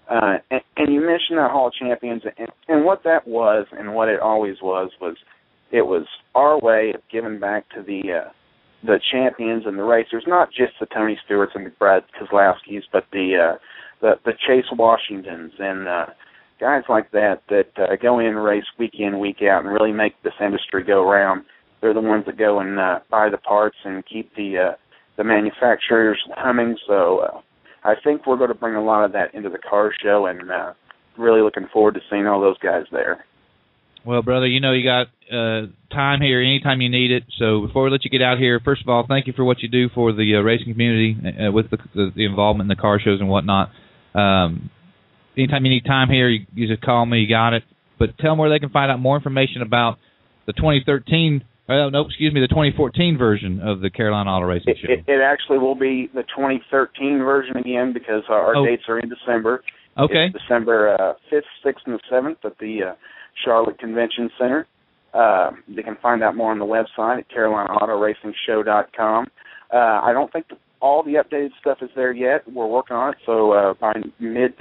And you mentioned that Hall of Champions, and what that was, and what it always was it was our way of giving back to the champions and the racers, not just the Tony Stewarts and the Brad Keselowskis, but the Chase Washingtons and guys like that go in and race week in, week out, and really make this industry go round. They're the ones that go and buy the parts and keep the manufacturers humming. So I think we're going to bring a lot of that into the car show, and really looking forward to seeing all those guys there. Well, brother, you got time here anytime you need it. So before we let you get out here, first of all, thank you for what you do for the racing community with the involvement in the car shows and whatnot. Anytime you need time here, you just call me. You got it. But tell them where they can find out more information about the 2014 version of the Carolina Auto Racing Show. It actually will be the 2013 version again, because our dates are in December. Okay. It's December 5th, 6th, and the 7th at the Charlotte Convention Center. They can find out more on the website at CarolinaAutoRacingShow.com. I don't think all the updated stuff is there yet. We're working on it, so by mid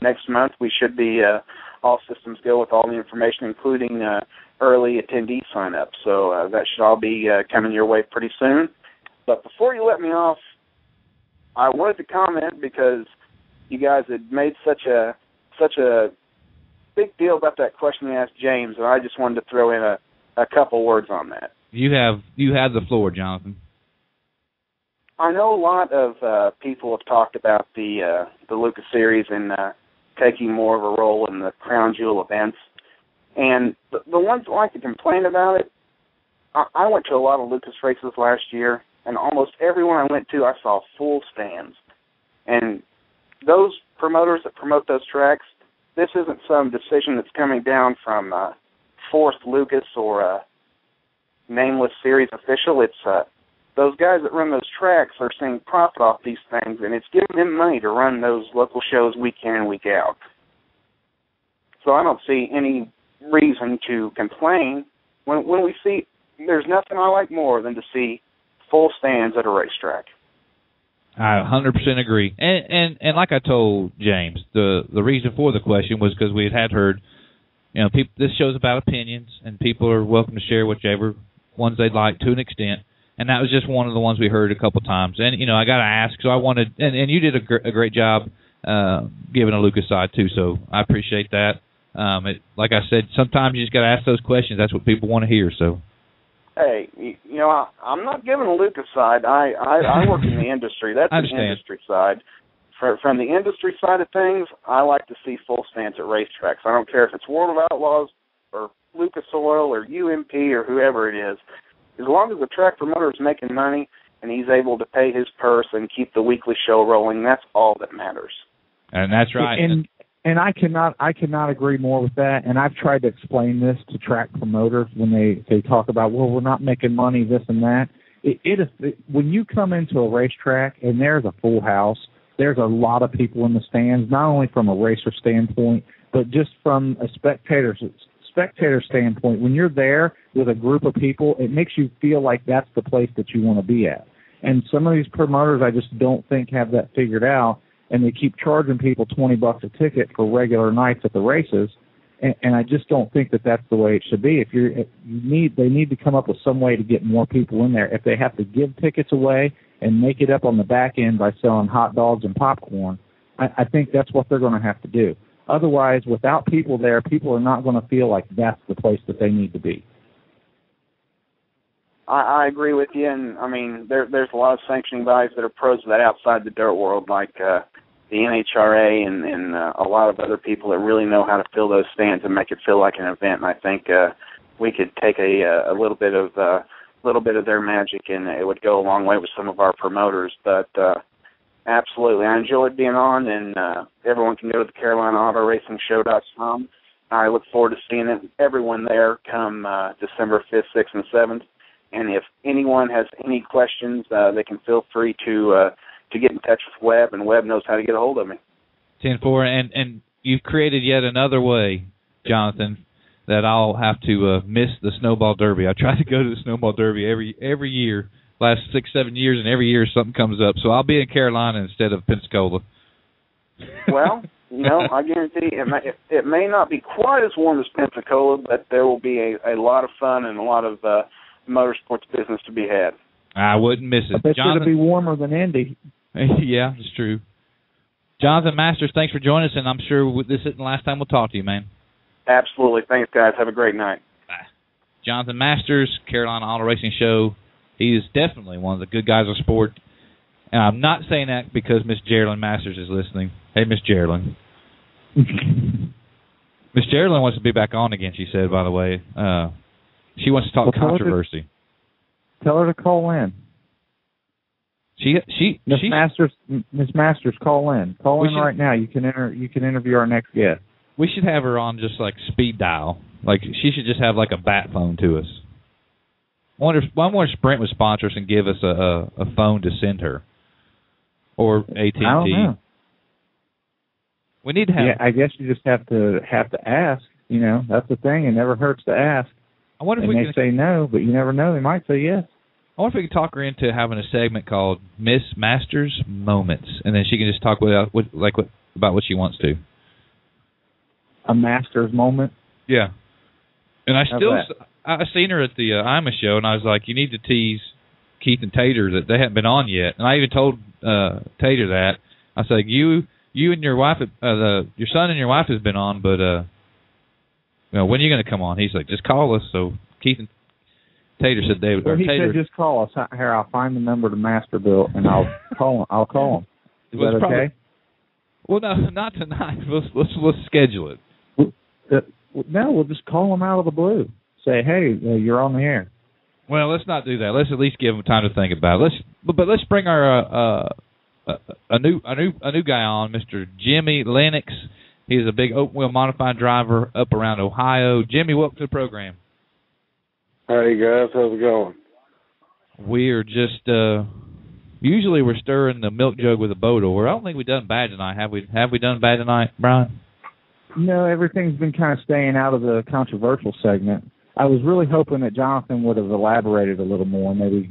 next month, we should be all systems go with all the information, including early attendee sign-up. So that should all be coming your way pretty soon. But before you let me off, I wanted to comment because you guys had made such a big deal about that question you asked James, and I just wanted to throw in a couple words on that. You have the floor, Jonathan. I know a lot of people have talked about the Lucas Series and taking more of a role in the crown jewel events, and the ones that like to complain about it, I went to a lot of Lucas races last year, and almost everyone I went to, I saw full stands. And those promoters that promote those tracks, this isn't some decision that's coming down from Forrest Lucas or a nameless series official. It's those guys that run those tracks are seeing profit off these things, and it's giving them money to run those local shows week in and week out. So I don't see any reason to complain when we see. There's nothing I like more than to see full stands at a racetrack. I 100% agree. And like I told James, the reason for the question was because we had heard, people. This show's about opinions, and people are welcome to share whichever ones they'd like to an extent. And that was just one of the ones we heard a couple times. And I got to ask, so I wanted, and you did a great job giving a Lucas side too. So I appreciate that. Like I said, sometimes you just got to ask those questions. That's what people want to hear. So. Hey, I'm not giving a Lucas side. I work in the industry. That's the industry side. From the industry side of things, I like to see full stands at racetracks. I don't care if it's World of Outlaws or Lucas Oil or UMP or whoever it is. As long as the track promoter is making money and he's able to pay his purse and keep the weekly show rolling, that's all that matters. And that's right. And I cannot agree more with that. And I've tried to explain this to track promoters when they talk about, well, we're not making money, this and that. When you come into a racetrack and there's a full house, there's a lot of people in the stands, not only from a racer standpoint, but just from a spectator standpoint. When you're there with a group of people, it makes you feel like that's the place that you want to be at. And some of these promoters I just don't think have that figured out. And they keep charging people $20 a ticket for regular nights at the races, and I just don't think that that's the way it should be. They need to come up with some way to get more people in there. If they have to give tickets away and make it up on the back end by selling hot dogs and popcorn, I think that's what they're going to have to do. Otherwise, without people there, people are not going to feel like that's the place that they need to be. I agree with you, and I mean there's a lot of sanctioning bodies that are pros of that outside the dirt world, like the NHRA and a lot of other people that really know how to fill those stands and make it feel like an event. And I think we could take a little bit of their magic, and it would go a long way with some of our promoters. But absolutely, I enjoyed being on, and everyone can go to the CarolinaAutoRacingShow.com. I look forward to seeing everyone there come December 5th, 6th, and 7th. And if anyone has any questions, they can feel free to get in touch with Webb, and Webb knows how to get a hold of me. 10-4, and you've created yet another way, Jonathan, that I'll have to miss the Snowball Derby. I try to go to the Snowball Derby every year, last 6-7 years, and every year something comes up. So I'll be in Carolina instead of Pensacola. Well, I guarantee it may not be quite as warm as Pensacola, but there will be a lot of fun and a lot of motorsports business to be had. I wouldn't miss it. I bet it'll be warmer than Indy. Yeah, it's true. Jonathan Masters, thanks for joining us, and I'm sure this isn't the last time we'll talk to you, man. Absolutely. Thanks, guys. Have a great night. Bye. Jonathan Masters, Carolina Auto Racing Show. He is definitely one of the good guys of sport. And I'm not saying that because Miss Geraldine Masters is listening. Hey, Miss Geraldine. Miss Geraldine wants to be back on again, she said, by the way. She wants to talk controversy. Tell her to call in. Miss Masters, call in. Call in right now. You can interview our next guest. We should have her on just like speed dial. Like she should just have like a bat phone to us. I wonder if Sprint would sponsor us and give us a phone to send her, or AT&T. I don't know. We need to have. Yeah, I guess you just have to ask. That's the thing. It never hurts to ask. I wonder if they we may say no, but you never know. They might say yes. I wonder if we could talk her into having a segment called Miss Masters Moments, and then she can just talk about what she wants to. A Masters moment? Yeah. And I seen her at the IMA show, and I was like, you need to tease Keith and Tater that they haven't been on yet. And I even told Tater that. I said, you and your wife, your son and your wife has been on, but when are you going to come on? He's like, just call us. So Keith and Tater said they would. Well, he Tater, said just call us. Here, I'll find the number to Masterbuilt, and I'll call him. Is that okay? Well, no, not tonight. Let's schedule it. No, we'll just call them out of the blue. Say, hey, you're on the air. Well, let's not do that. Let's at least give them time to think about it. Let's bring our a new guy on, Mr. Jimmy Lennex. He's a big open wheel modified driver up around Ohio. Jimmy, welcome to the program. Hey guys, how's it going? We're just usually we're stirring the milk jug with a boat oar. I don't think we've done bad tonight. Have we done bad tonight, Brian? No, everything's been kind of staying out of the controversial segment. I was really hoping that Jonathan would have elaborated a little more, maybe,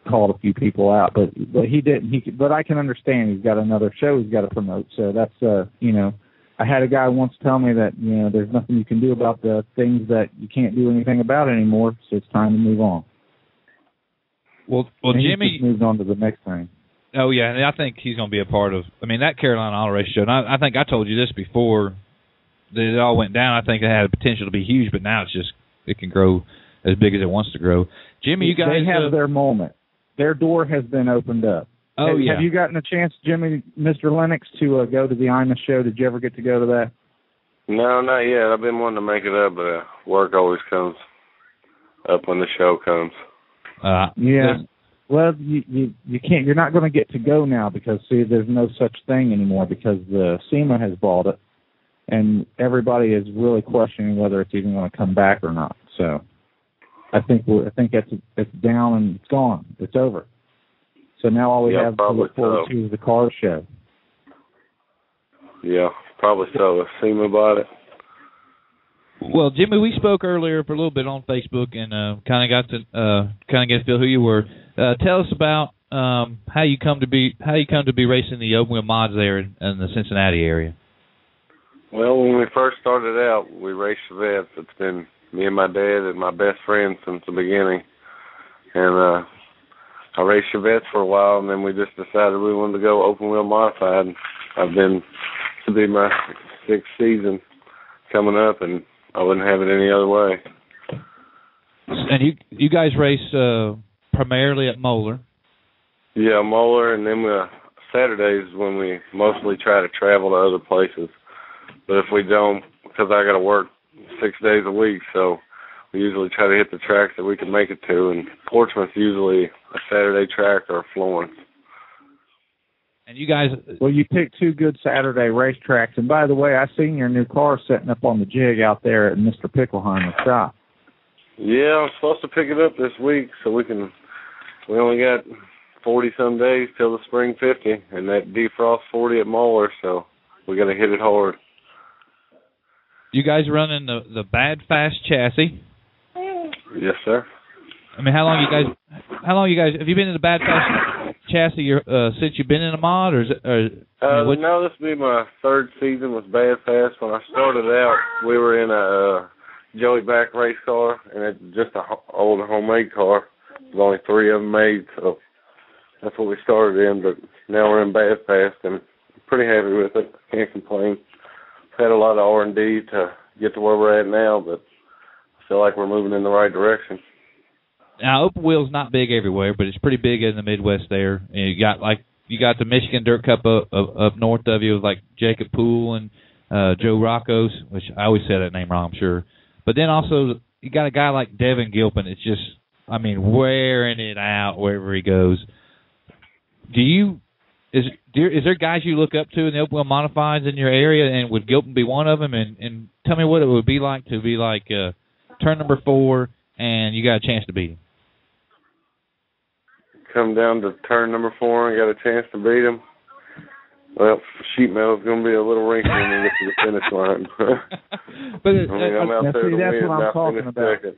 called a few people out, but he didn't. But I can understand he's got another show he's got to promote. So that's, I had a guy once tell me that, there's nothing you can do about the things that you can't do anything about anymore, so it's time to move on. Well, and Jimmy just moved on to the next thing. Oh, yeah, and I think he's going to be a part of, that Carolina Auto Race show, and I think I told you this before, that it all went down. I think it had the potential to be huge, but now it can grow as big as it wants to grow. Jimmy, you guys... They have their moment. Their door has been opened up. Oh, yeah. Have you gotten a chance, Jimmy, Mr. Lennex, to go to the IMA show? Did you ever get to go to that? No, not yet. I've been wanting to make it up, but work always comes up when the show comes. Yeah. Well, you can't. You're not going to get to go now because, see, there's no such thing anymore because the SEMA has bought it, and everybody is really questioning whether it's even going to come back or not. So I think it's down and it's gone. It's over. So now all we have to look forward to is the car show. Yeah, probably so. SEMA bought it. Well, Jimmy, we spoke earlier for a little bit on Facebook and kind of got to get to feel who you were. Tell us about how you come to be racing the open wheel mods there in the Cincinnati area. Well, when we first started out, we raced Chevettes. It's been me and my dad and my best friend since the beginning. And I raced Chevettes for a while, and then we just decided we wanted to go open wheel modified. I've been to be my 6th season coming up, and I wouldn't have it any other way. And you guys race primarily at Moeller? Yeah, Moeller, and then Saturdays when we mostly try to travel to other places. But if we don't, because I got to work 6 days a week, so we usually try to hit the tracks that we can make it to. And Portsmouth's usually a Saturday track or Florence. And you guys... Well, you picked two good Saturday racetracks. And by the way, I seen your new car setting up on the jig out there at Mr. Pickleheimer's shop. Yeah, I'm supposed to pick it up this week, so we only got 40-some days till the Spring 50, and that defrost 40 at Moeller, so we got to hit it hard. You guys running the Bad Fast chassis? Yes, sir. How long you guys have you been in the Bad Fast chassis since you've been in a mod, or is it? No, this will be my 3rd season with Bad Fast. When I started out, we were in a Joey Back race car, and it's just an old homemade car. There's only 3 of them made, so that's what we started in. But now we're in Bad Fast, and I'm pretty happy with it. Can't complain. Had a lot of R&D to get to where we're at now, but I feel like we're moving in the right direction. Now, open wheel's not big everywhere, but it's pretty big in the Midwest there. And you got the Michigan Dirt Cup up north of you, like Jacob Poole and Joe Roccos, which I always say that name wrong, I'm sure. But then also you got a guy like Devin Gilpin. It's just, wearing it out wherever he goes. Is there guys you look up to in the open wheel modifieds in your area, and would Gilpin be one of them? And tell me what it would be like to be like turn number 4, and you got a chance to beat him. Come down to turn number 4 and got a chance to beat him. Well, sheet metal's going to be a little wrinkly when we get to the finish line. But I'm out there to win, that's what I'm not talking finish about. second.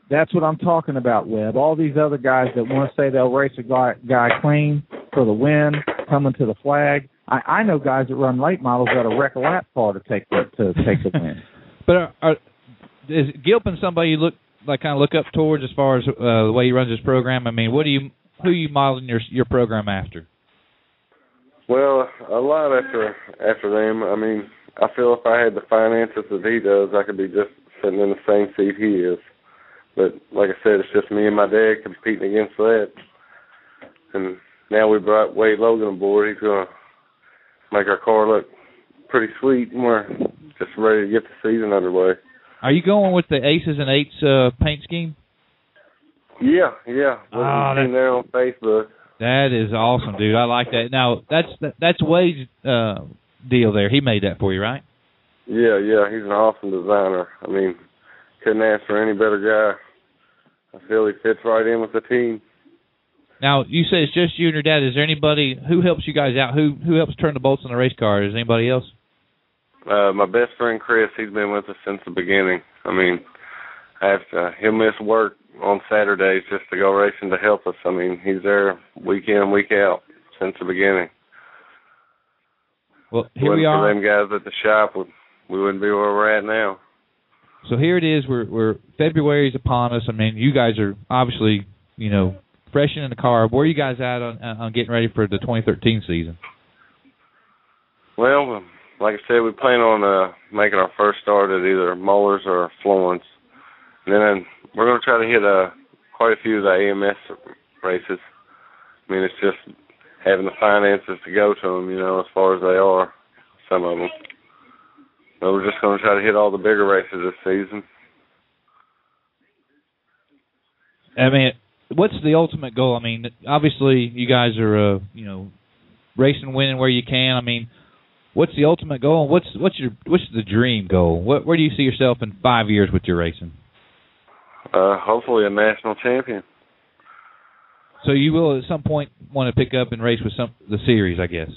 That's what I'm talking about, Webb. All these other guys that want to say they'll race a guy clean for the win, coming to the flag. I know guys that run late models that'll wreck a lap car to take the win. But is Gilpin somebody you look up towards as far as the way he runs his program? I mean, who are you modeling your program after? Well, a lot after them. I mean, I feel if I had the finances that he does, I could be just sitting in the same seat he is. But like I said, it's just me and my dad competing against that. And now we brought Wade Logan aboard. He's going to make our car look pretty sweet, and we're just ready to get the season underway. Are you going with the Aces and Eights paint scheme? Yeah. What have you seen there on Facebook? That is awesome, dude. I like that. Now, that's Wade's deal there. He made that for you, right? Yeah. He's an awesome designer. I mean, couldn't ask for any better guy. I feel he fits right in with the team. Now, you say it's just you and your dad. Is there anybody who helps you guys out? Who helps turn the bolts on the race car? Is anybody else? My best friend Chris, he's been with us since the beginning. I mean, he'll miss work on Saturdays just to go racing to help us. I mean, he's there week in, week out since the beginning. Well, here we are. For them guys at the shop, we wouldn't be where we're at now. So here it is. We're February's upon us. I mean, you guys are obviously, fresh in the car. Where are you guys at on getting ready for the 2013 season? Well, like I said, we plan on making our first start at either Mollers or Florence. And then we're going to try to hit quite a few of the AMS races. I mean, it's just having the finances to go to them, as far as they are, some of them. But we're just going to try to hit all the bigger races this season. I mean, what's the ultimate goal? I mean, obviously you guys are, racing, winning where you can. I mean, what's the ultimate goal? What's the dream goal? Where do you see yourself in 5 years with your racing? Hopefully a national champion. So you will at some point want to pick up and race with the series, I guess.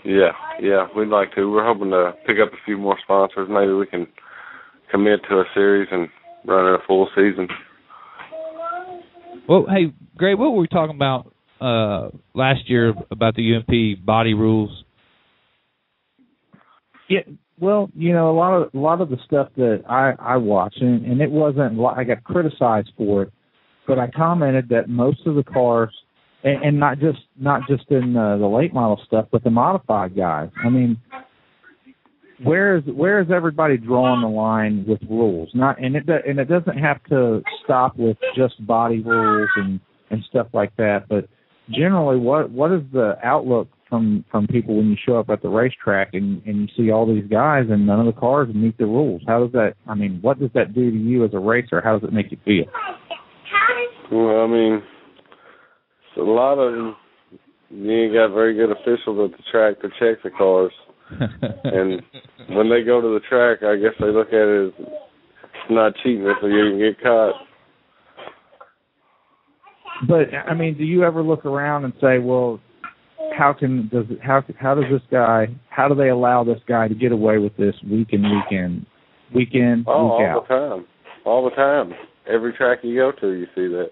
Yeah, we'd like to. We're hoping to pick up a few more sponsors. Maybe we can commit to a series and run it a full season. Well, hey, Gray, what were we talking about last year about the UMP body rules? Yeah, well, a lot of the stuff that I watch, and it wasn't, I got criticized for it, but I commented that most of the cars, and not just in the late model stuff, but the modified guys. I mean, where is everybody drawing the line with rules? And it doesn't have to stop with just body rules and stuff like that. But generally, what is the outlook from people when you show up at the racetrack and you see all these guys and none of the cars meet the rules? How does that? I mean, what does that do to you as a racer? How does it make you feel? Well, I mean, a lot of them, you ain't got very good officials at the track to check the cars. And when they go to the track, I guess they look at it as not cheating if you can get caught. But I mean, do you ever look around and say, well, how do they allow this guy to get away with this week in, week out? All the time. Every track you go to, you see that.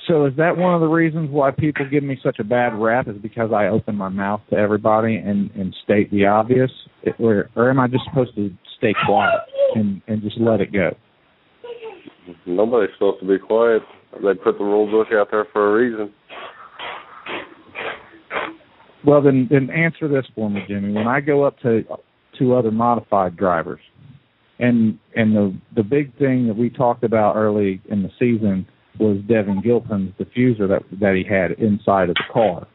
So is that one of the reasons why people give me such a bad rap, is because I open my mouth to everybody and state the obvious? Or am I just supposed to stay quiet and just let it go? Nobody's supposed to be quiet. They put the rule book out there for a reason. Well, then answer this for me, Jimmy. When I go up to other modified drivers, and the big thing that we talked about early in the season was Devin Gilpin's diffuser that he had inside of the car,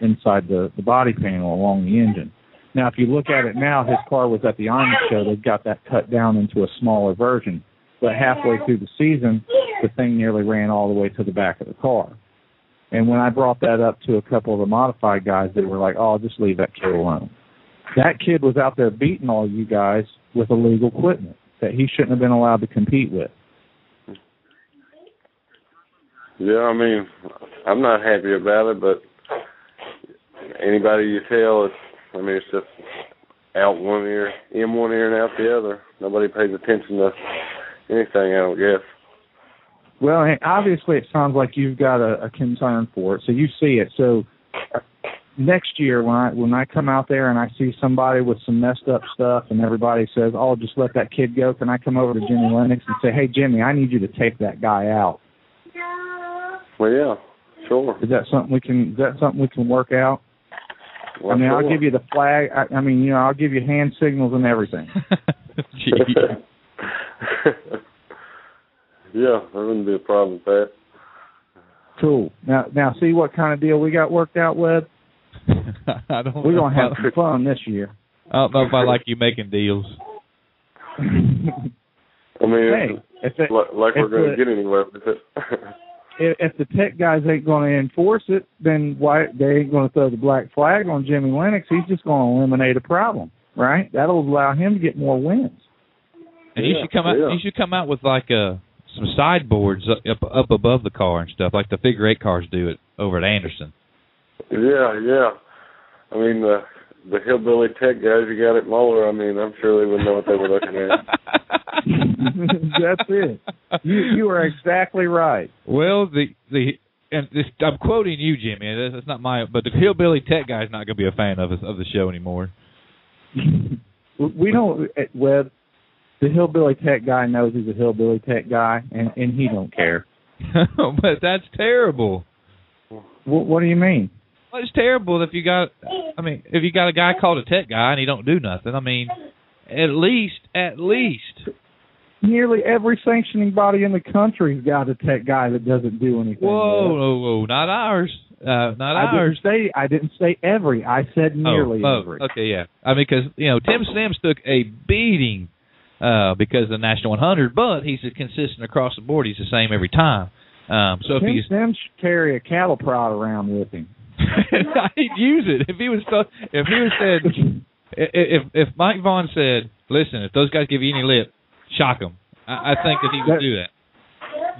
inside the body panel along the engine. Now, if you look at it now, his car was at the Army show. They've got that cut down into a smaller version. But halfway through the season, the thing nearly ran all the way to the back of the car. And when I brought that up to a couple of the modified guys, they were like, oh, just leave that kid alone. That kid was out there beating all you guys with illegal equipment that he shouldn't have been allowed to compete with. Yeah, I mean, I'm not happy about it, but anybody you tell, it's just out one ear, in one ear and out the other. Nobody pays attention to anything, I don't guess. Well, and obviously it sounds like you've got a concern for it, so you see it. So next year when I come out there and I see somebody with some messed up stuff and everybody says, "Oh, just let that kid go," can I come over to Jimmy Lennex and say, "Hey, Jimmy, I need you to take that guy out"? Well, yeah, sure. Is that something we can work out? Well, I mean, sure. I'll give you the flag. I mean, you know, I'll give you hand signals and everything. Yeah, there wouldn't be a problem with that. Cool. Now, see what kind of deal we got worked out, Webb? I don't. We're gonna have some fun this year. I don't know if I like you making deals. I mean, Hey, we're going to get anywhere with it. If the tech guys ain't going to enforce it, then why they ain't going to throw the black flag on Jimmy Lennex? He's just going to eliminate a problem, right? That'll allow him to get more wins. And you should come out. You should come out with like some sideboards up above the car and stuff, like the figure 8 cars do it over at Anderson. Yeah. I mean, the hillbilly tech guys you got at Moeller, I mean, I'm sure they would know what they were looking at. That's it. You are exactly right. Well, I'm quoting you, Jimmy. That's not but the hillbilly tech guy's not going to be a fan of the show anymore. We don't, Webb. The hillbilly tech guy knows he's a hillbilly tech guy, and he don't care. But that's terrible. What do you mean? Well, it's terrible if you got a guy called a tech guy and he don't do nothing. I mean, at least. Nearly every sanctioning body in the country's got a tech guy that doesn't do anything. Whoa, not ours. Ours. I didn't say every. I said nearly every. Okay, yeah. I mean, because Tim Sims took a beating because of the National 100, but he's consistent across the board. He's the same every time. So Tim Sims should carry a cattle prod around with him. He'd use it if he was said. If Mike Vaughn said, "Listen, if those guys give you any lip, shock them," I think that he would do that.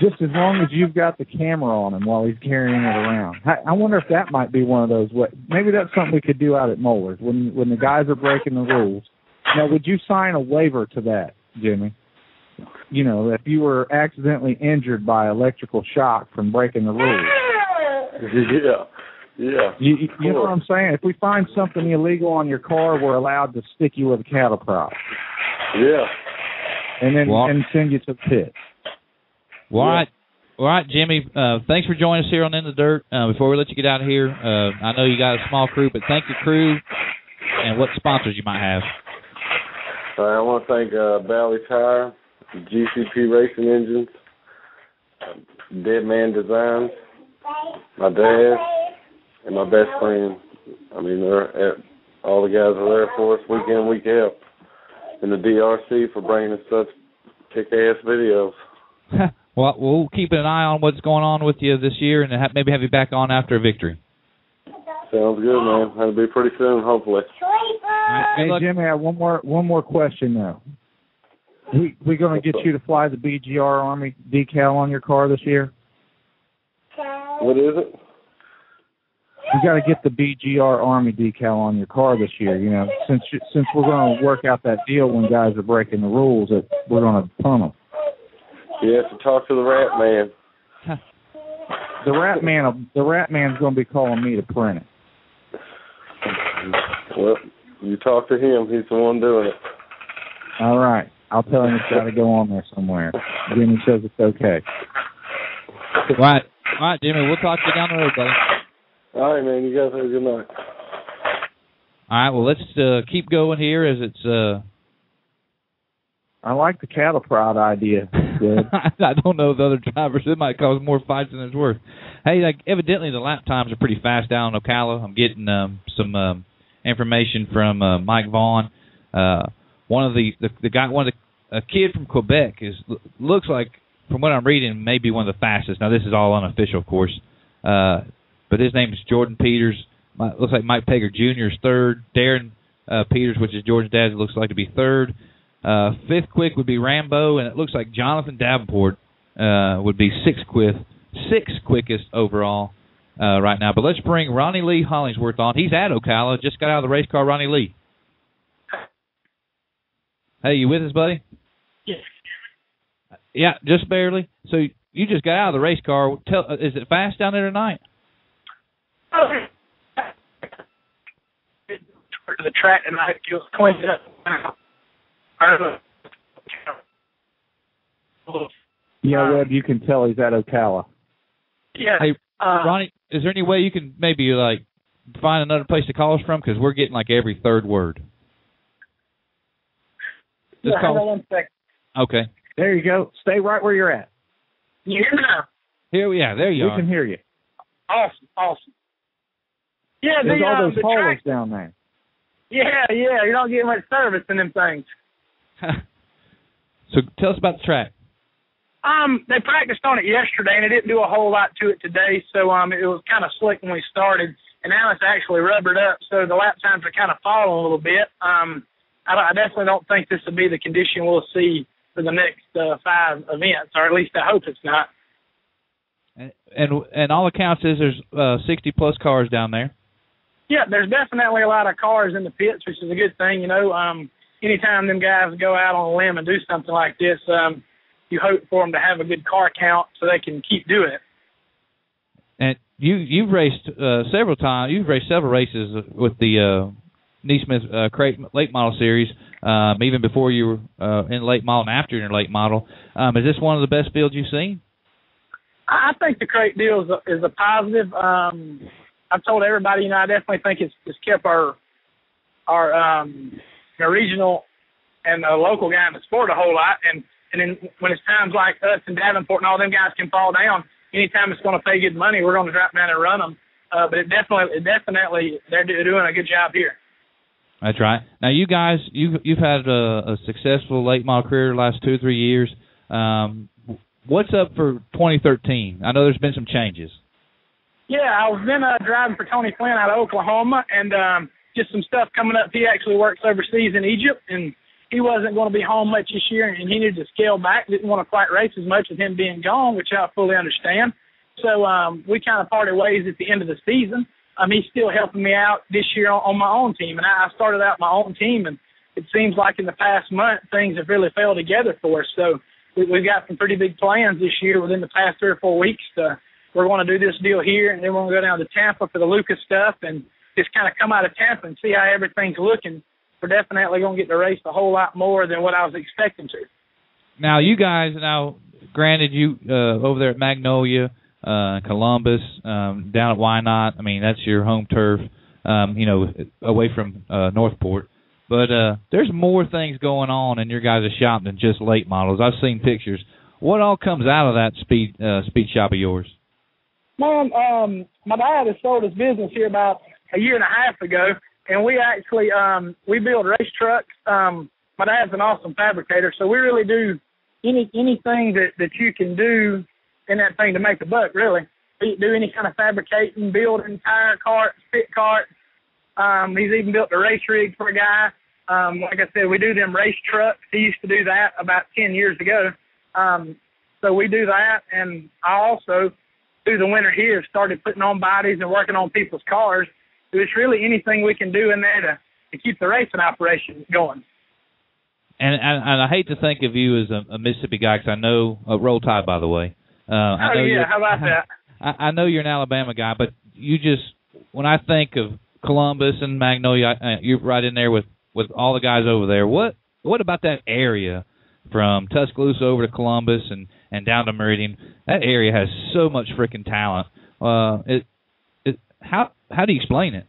Just as long as you've got the camera on him while he's carrying it around. I wonder if that might be one of those. Maybe that's something we could do out at Moeller's when the guys are breaking the rules. Now, would you sign a waiver to that, Jimmy? You know, if you were accidentally injured by electrical shock from breaking the rules. Yeah. You know what I'm saying? If we find something illegal on your car, we're allowed to stick you with a cattle prod. Yeah. And then and send you to the pit. Well, all right, Jimmy. Thanks for joining us here on In the Dirt. Before we let you get out of here, I know you got a small crew, but thank your crew and what sponsors you might have. I want to thank Bally Tire, GCP Racing Engines, Dead Man Designs, my dad, and my best friend. I mean, all the guys are there for us week in, week out. And the DRC for bringing us such kick-ass videos. Well, we'll keep an eye on what's going on with you this year and maybe have you back on after a victory. Sounds good, man. That'll be pretty soon, hopefully. Hey, Jimmy, I have one more question, though. We going to get you to fly the BGR Army decal on your car this year? What is it? You got to get the BGR Army decal on your car this year. You know, since we're going to work out that deal when guys are breaking the rules, that we're going to punt them. You have to talk to the Rat Man. The Rat Man's going to be calling me to print it. Well, you talk to him. He's the one doing it. All right. I'll tell him it's got to go on there somewhere. Jimmy says it's okay. All right, Jimmy. We'll talk to you down the road, buddy. All right, man. You guys have a good night. All right. Well, let's keep going here as it's. I like the cattle prod idea. I don't know the other drivers. It might cause more fights than it's worth. Hey, evidently the lap times are pretty fast down in Ocala. I'm getting some information from Mike Vaughn. One of a kid from Quebec looks like, from what I'm reading, maybe one of the fastest. Now this is all unofficial, of course, but his name is Jordan Peters. Looks like Mike Pager Jr. is third. Darren Peters, which is Jordan's dad, looks like to be third. Fifth quick would be Rambo, and it looks like Jonathan Davenport would be sixth quickest overall right now. But let's bring Ronnie Lee Hollingsworth on. He's at Ocala. Just got out of the race car. Ronnie Lee. Hey, you with us, buddy? Yes. Yeah, just barely. So you just got out of the race car. Is it fast down there tonight? The track tonight, it was cleaned up. Yeah, Webb, you can tell he's at Ocala. Yeah. Hey, Ronnie, is there any way you can maybe like find another place to call us from? Because we're getting like every third word. Just hang on 1 second. Okay. There you go. Stay right where you're at. You hear me now? There you are. We can hear you. Awesome. Yeah, there's all those the haulers track down there. Yeah, you don't get much service in them things. So tell us about the track. They practiced on it yesterday, and they didn't do a whole lot to it today, so it was kind of slick when we started, and now it's actually rubbered up, so the lap times are kind of falling a little bit. I definitely don't think this will be the condition we'll see for the next 5 events, or at least I hope it's not. And all accounts is there's 60-plus cars down there. Yeah, there's definitely a lot of cars in the pits, which is a good thing. Anytime them guys go out on a limb and do something like this, you hope for them to have a good car count so they can keep doing it. And you've raced several times. You've raced several races with the Neesmith Crate Late Model Series, even before you were in late model and after you're in late model. Is this one of the best fields you've seen? I think the crate deal is a positive. I've told everybody, I definitely think it's kept our regional and local guy in the sport a whole lot. And then when it's times like us and Davenport and all them guys can fall down, anytime it's going to pay good money, we're going to drop down and run them. But it definitely they're doing a good job here. That's right. Now you guys, you've had a successful late model career the last 2 or 3 years. What's up for 2013? I know there's been some changes. Yeah, I've been driving for Tony Flynn out of Oklahoma, and just some stuff coming up. He actually works overseas in Egypt, and he wasn't going to be home much this year, and he needed to scale back. Didn't want to quite race as much with him being gone, which I fully understand. So we kind of parted ways at the end of the season. He's still helping me out this year on my own team, and I started out my own team, and it seems like in the past month things have really fell together for us. So we've got some pretty big plans this year within the past 3 or 4 weeks. We're going to do this deal here, and then we're going to go down to Tampa for the Lucas stuff and just kind of come out of Tampa and see how everything's looking. We're definitely going to get to race a whole lot more than what I was expecting to. Now, you guys, granted, you over there at Magnolia, Columbus, down at Wynot, that's your home turf, away from Northport. But there's more things going on in your guys' shop than just late models. I've seen pictures. What all comes out of that speed shop of yours? Man, my dad has sold his business here about a year and a half ago, and we actually we build race trucks. My dad's an awesome fabricator, so we really do anything that you can do in that thing to make a buck, really. We do any kind of fabricating, building tire carts, pit carts. He's even built a race rig for a guy. Like I said, we do them race trucks. He used to do that about 10 years ago. So we do that, and I also, through the winter here, started putting on bodies and working on people's cars. So it's really anything we can do in there to keep the racing operation going. And I hate to think of you as a Mississippi guy, because I know Roll Tide, by the way. I know how about that? I know you're an Alabama guy, but you just, when I think of Columbus and Magnolia, you're right in there with all the guys over there. What about that area from Tuscaloosa over to Columbus and down to Meridian? That area has so much freaking talent. How do you explain it?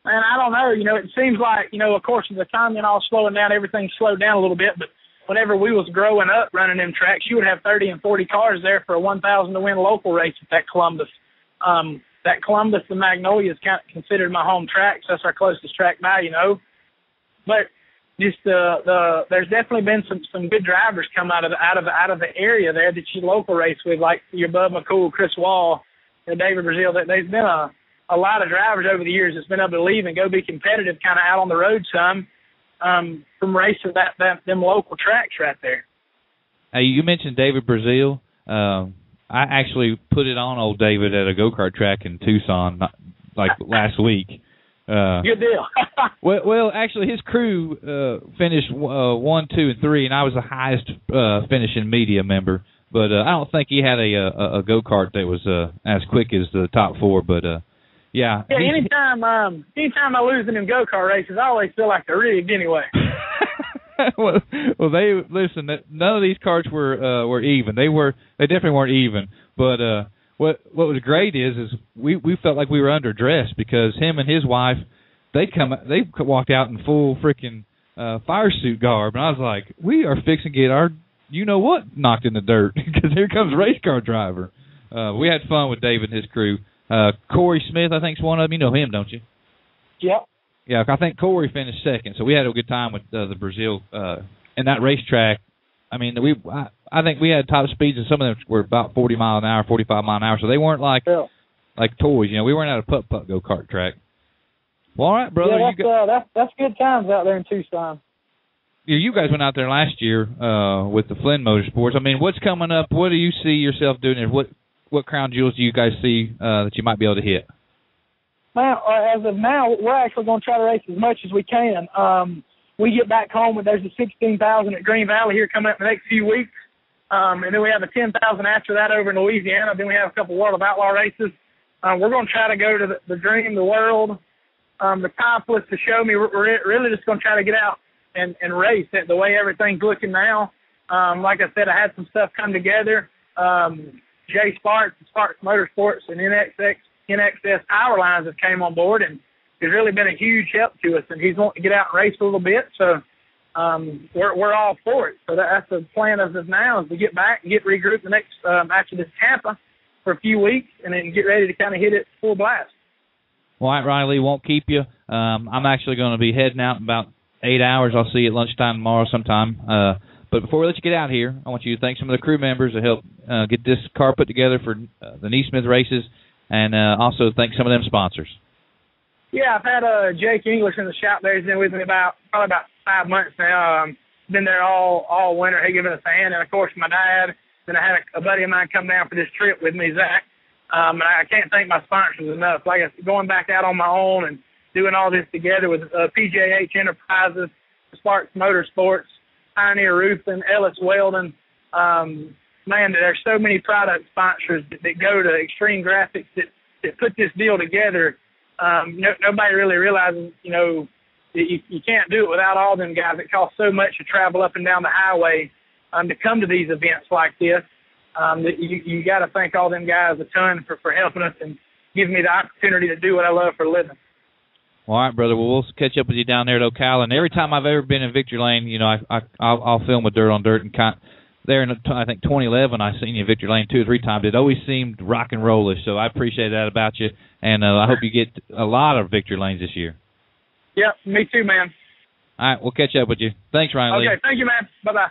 Man, I don't know. It seems like, of course, with the economy and all slowing down, everything slowed down a little bit. But whenever we was growing up running them tracks, you would have 30 and 40 cars there for a 1,000 to win local race at that Columbus. That Columbus and Magnolia is kind of considered my home track, so that's our closest track by, But just there's definitely been some good drivers come out of the area there that you local race with, like your Bud McCool, Chris Wall, and David Brazil. There's been a lot of drivers over the years that's been able to leave and go be competitive kind of out on the road some from racing them local tracks right there. Hey, you mentioned David Brazil. I actually put it on old David at a go-kart track in Tucson last week. Good deal. well, actually, his crew finished 1, 2, and 3, and I was the highest finishing media member. But I don't think he had a go-kart that was as quick as the top four. But yeah. Yeah. Anytime I lose in them go-kart races, I always feel like they're rigged anyway. well, they listen. None of these karts were even. They definitely weren't even. But what was great is we felt like we were underdressed because him and his wife they walked out in full freaking fire suit garb, and I was like, we are fixing to get our what knocked in the dirt because here comes race car driver. We had fun with David and his crew. Corey Smith, I think, is one of them. You know him, don't you? Yep. Yeah, I think Corey finished second, so we had a good time with the Brazil and that racetrack. I mean, I think we had top speeds, and some of them were about 40 mile an hour, 45 mile an hour, so they weren't like toys. We weren't at a putt-putt go-kart track. Well, all right, brother. Yeah, that's good times out there in Tucson. You guys went out there last year with the Flynn Motorsports. I mean, what's coming up? What do you see yourself doing there? What crown jewels do you guys see that you might be able to hit? Well, as of now, we're actually going to try to race as much as we can. We get back home, and there's a 16,000 at Green Valley here coming up in the next few weeks. And then we have a 10,000 after that over in Louisiana. Then we have a couple World of Outlaw races. We're going to try to go to the Dream, the World, the Topless, to Show Me. We're really just going to try to get out and race at the way everything's looking now. Like I said, I had some stuff come together. Jay Sparks Motorsports, and NXS Power Lines have came on board, and it's really been a huge help to us, and he's wanting to get out and race a little bit, so we're all for it. So that's the plan as of now, is to get back and get regrouped the next after this Tampa for a few weeks, and then get ready to kind of hit it full blast. Well, all right, Riley, won't keep you. I'm actually going to be heading out in about 8 hours. I'll see you at lunchtime tomorrow sometime. But before we let you get out here, I want you to thank some of the crew members that helped get this car put together for the Neesmith races, and also thank some of them sponsors. Yeah, I've had Jake English in the shop there. He's been with me probably about 5 months now. Been there all winter. He giving us a hand, and of course my dad. Then I had a buddy of mine come down for this trip with me, Zach. And I can't thank my sponsors enough. Like I said, going back out on my own and doing all this together with PJH Enterprises, Sparks Motorsports, Pioneer Roofing, Ellis Weldon. Man, there's so many product sponsors that go to Extreme Graphics that put this deal together. Nobody really realizes, that you can't do it without all them guys. It costs so much to travel up and down the highway to come to these events like this. That you got to thank all them guys a ton for helping us and giving me the opportunity to do what I love for a living. Well, all right, brother. Well, we'll catch up with you down there at Ocala. And every time I've ever been in Victory Lane, I'll film with Dirt on Dirt. And there in, I think, 2011, I seen you in Victory Lane 2 or 3 times. It always seemed rock and rollish. So I appreciate that about you. And I hope you get a lot of Victory Lanes this year. Yep, me too, man. All right, we'll catch up with you. Thanks, Ryan Lee. Okay, thank you, man. Bye-bye.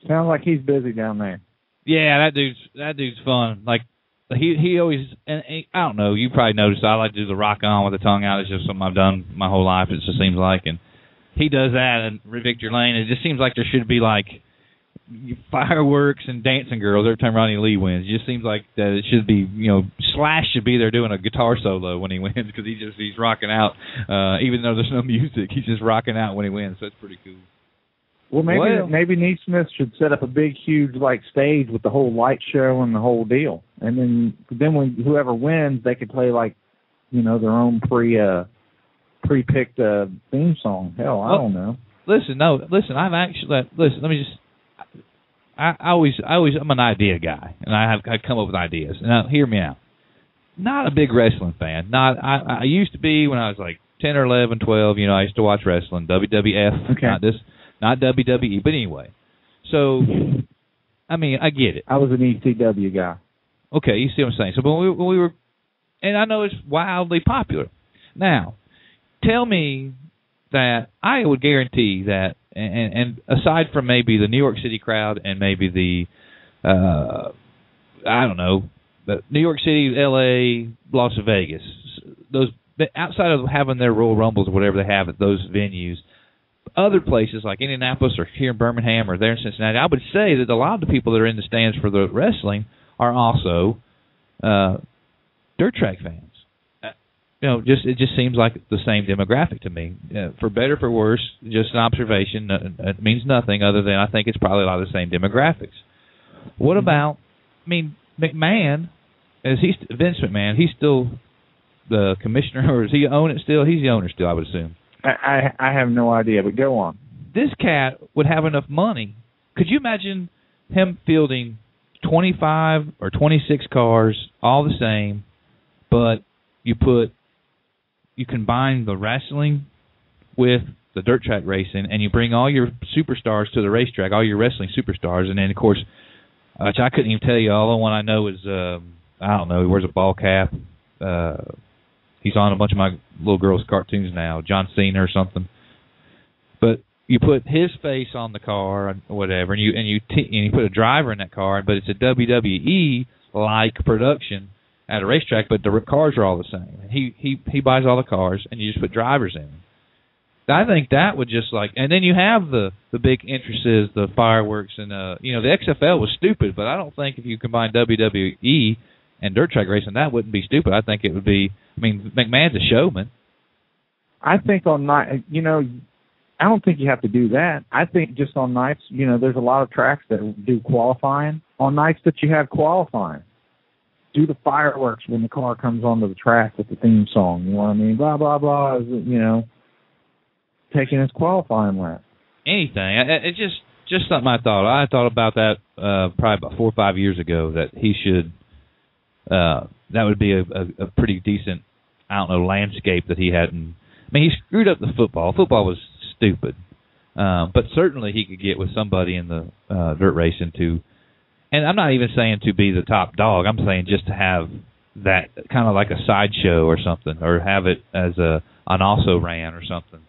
Sounds like he's busy down there. Yeah, that dude's fun. Like he always, and I don't know. You probably noticed I like to do the rock on with the tongue out. It's just something I've done my whole life. It just seems like, and he does that in Victory Lane. It just seems like there should be like fireworks and dancing girls every time Ronnie Lee wins. It just seems like that it should be, Slash should be there doing a guitar solo when he wins because he's rocking out. Even though there's no music, he's just rocking out when he wins. So it's pretty cool. Well, maybe Neesmith should set up a big, huge stage with the whole light show and the whole deal, and then when whoever wins, they could play their own pre-picked theme song. Hell, I don't know. Listen, I've actually let me just. I'm an idea guy, and I come up with ideas. Now, hear me out. Not a big wrestling fan. I used to be when I was like 10 or 11, 12. I used to watch wrestling, WWF. Okay. Not WWE, but anyway. So, I mean, I get it. I was an ECW guy. Okay, you see what I'm saying. So, when we were, and I know it's wildly popular. Now, tell me that I would guarantee that, and aside from maybe the New York City crowd and maybe the, the New York City, L.A., Las Vegas, those outside of having their Royal Rumbles or whatever they have at those venues, other places like Indianapolis or here in Birmingham or there in Cincinnati, I would say that a lot of the people that are in the stands for the wrestling are also dirt track fans. it just seems like the same demographic to me. For better, for worse, just an observation. It means nothing other than I think it's probably a lot of the same demographics. What about? I mean, McMahon, Vince McMahon? He's still the commissioner, or does he own it still? He's the owner still, I would assume. I have no idea, but go on. This cat would have enough money. Could you imagine him fielding 25 or 26 cars, all the same, but you combine the wrestling with the dirt track racing, and you bring all your superstars to the racetrack, all your wrestling superstars, and then, of course, which I couldn't even tell you, all the one I know is, I don't know, he wears a ball cap. He's on a bunch of my little girls' cartoons now, John Cena or something. But you put his face on the car or whatever, and you put a driver in that car, but it's a WWE-like production at a racetrack, but the cars are all the same. He buys all the cars, and you just put drivers in them. I think that would just and then you have the big entrances, the fireworks, and the XFL was stupid, but I don't think if you combine WWE and dirt track racing, that wouldn't be stupid. I think it would be. I mean, McMahon's a showman. I think on night, I don't think you have to do that. I think just on nights, there's a lot of tracks that do qualifying. On nights that you have qualifying, do the fireworks when the car comes onto the track with the theme song. You know what I mean? Blah, blah, blah, taking his qualifying lap. Anything. It's just something I thought. I thought about that probably about 4 or 5 years ago, that he should, that would be a pretty decent, landscape that he hadn't. I mean, he screwed up the football. Football was stupid. But certainly he could get with somebody in the dirt racing to, and I'm not even saying to be the top dog. I'm saying just to have that kind of like a sideshow or something, or have it as an also ran or something.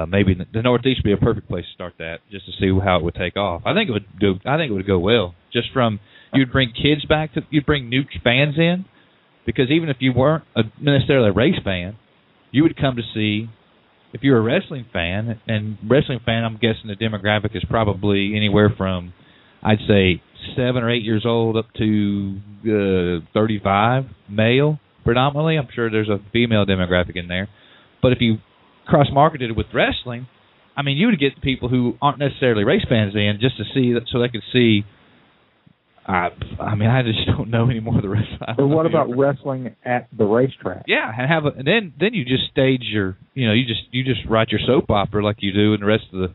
Maybe the Northeast would be a perfect place to start that, just to see how it would take off. I think it would go well. Just from, you'd bring kids back, you'd bring new fans in, because even if you weren't necessarily a race fan, you would come to see. If you're a wrestling fan, I'm guessing the demographic is probably anywhere from, I'd say, 7 or 8 years old up to 35, male predominantly. I'm sure there's a female demographic in there. But if you cross-marketed with wrestling, I mean, you would get people who aren't necessarily race fans in just to see that, so they could see. I just don't know any more of the rest. But what about wrestling at the racetrack? Yeah, and then you just stage your, you just write your soap opera like you do in the rest of the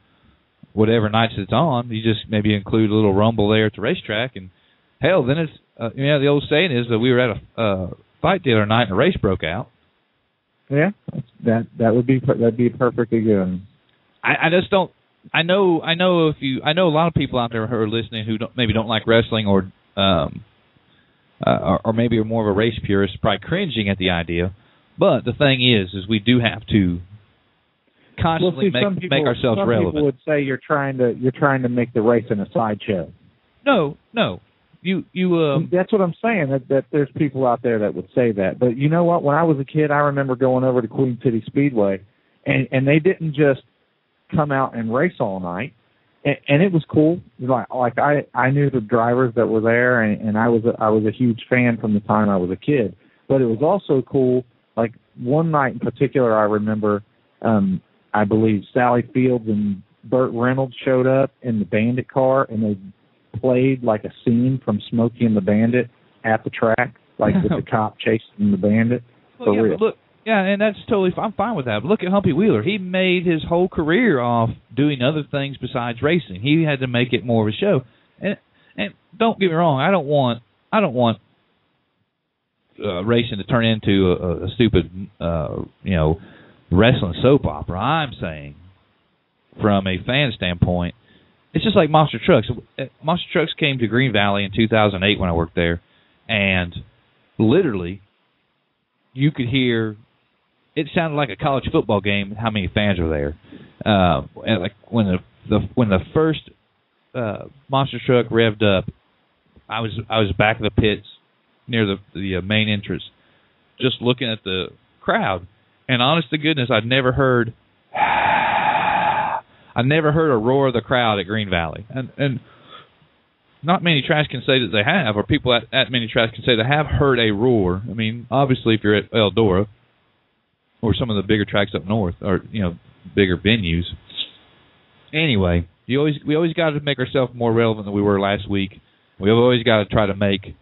whatever nights it's on. You just maybe include a little rumble there at the racetrack, and hell, then it's the old saying is that we were at a fight the other night and a race broke out. Yeah, that'd be perfectly good. I just don't. I know a lot of people out there who are listening who don't like wrestling, or maybe are more of a race purist, probably cringing at the idea. But the thing is we do have to constantly make ourselves relevant. Some people would say you're trying to make the racing a sideshow. No. You That's what I'm saying. That there's people out there that would say that. But you know what? When I was a kid, I remember going over to Queen City Speedway, and they didn't just come out and race all night, and it was cool. Like I knew the drivers that were there, and I was a huge fan from the time I was a kid. But it was also cool. Like one night in particular, I remember, I believe Sally Fields and Burt Reynolds showed up in the Bandit car, and they played like a scene from Smokey and the Bandit at the track, like with the cop chasing the bandit. Well, yeah, look, and that's totally. I'm fine with that. But look at Humpy Wheeler. He made his whole career off doing other things besides racing. He had to make it more of a show. And don't get me wrong, I don't want racing to turn into a stupid wrestling soap opera. I'm saying, from a fan standpoint, it's just like Monster Trucks. Monster Trucks came to Green Valley in 2008 when I worked there, and literally, you could hear. It sounded like a college football game. How many fans were there? And like when the first Monster Truck revved up, I was back of the pits near the main entrance, just looking at the crowd. And honest to goodness, I'd never heard a roar of the crowd at Green Valley, and not many tracks can say that they have, or people at many tracks can say they have heard a roar. I mean, obviously, if you're at Eldora, or some of the bigger tracks up north, or bigger venues. Anyway, we always got to make ourselves more relevant than we were last week. We've always got to try to make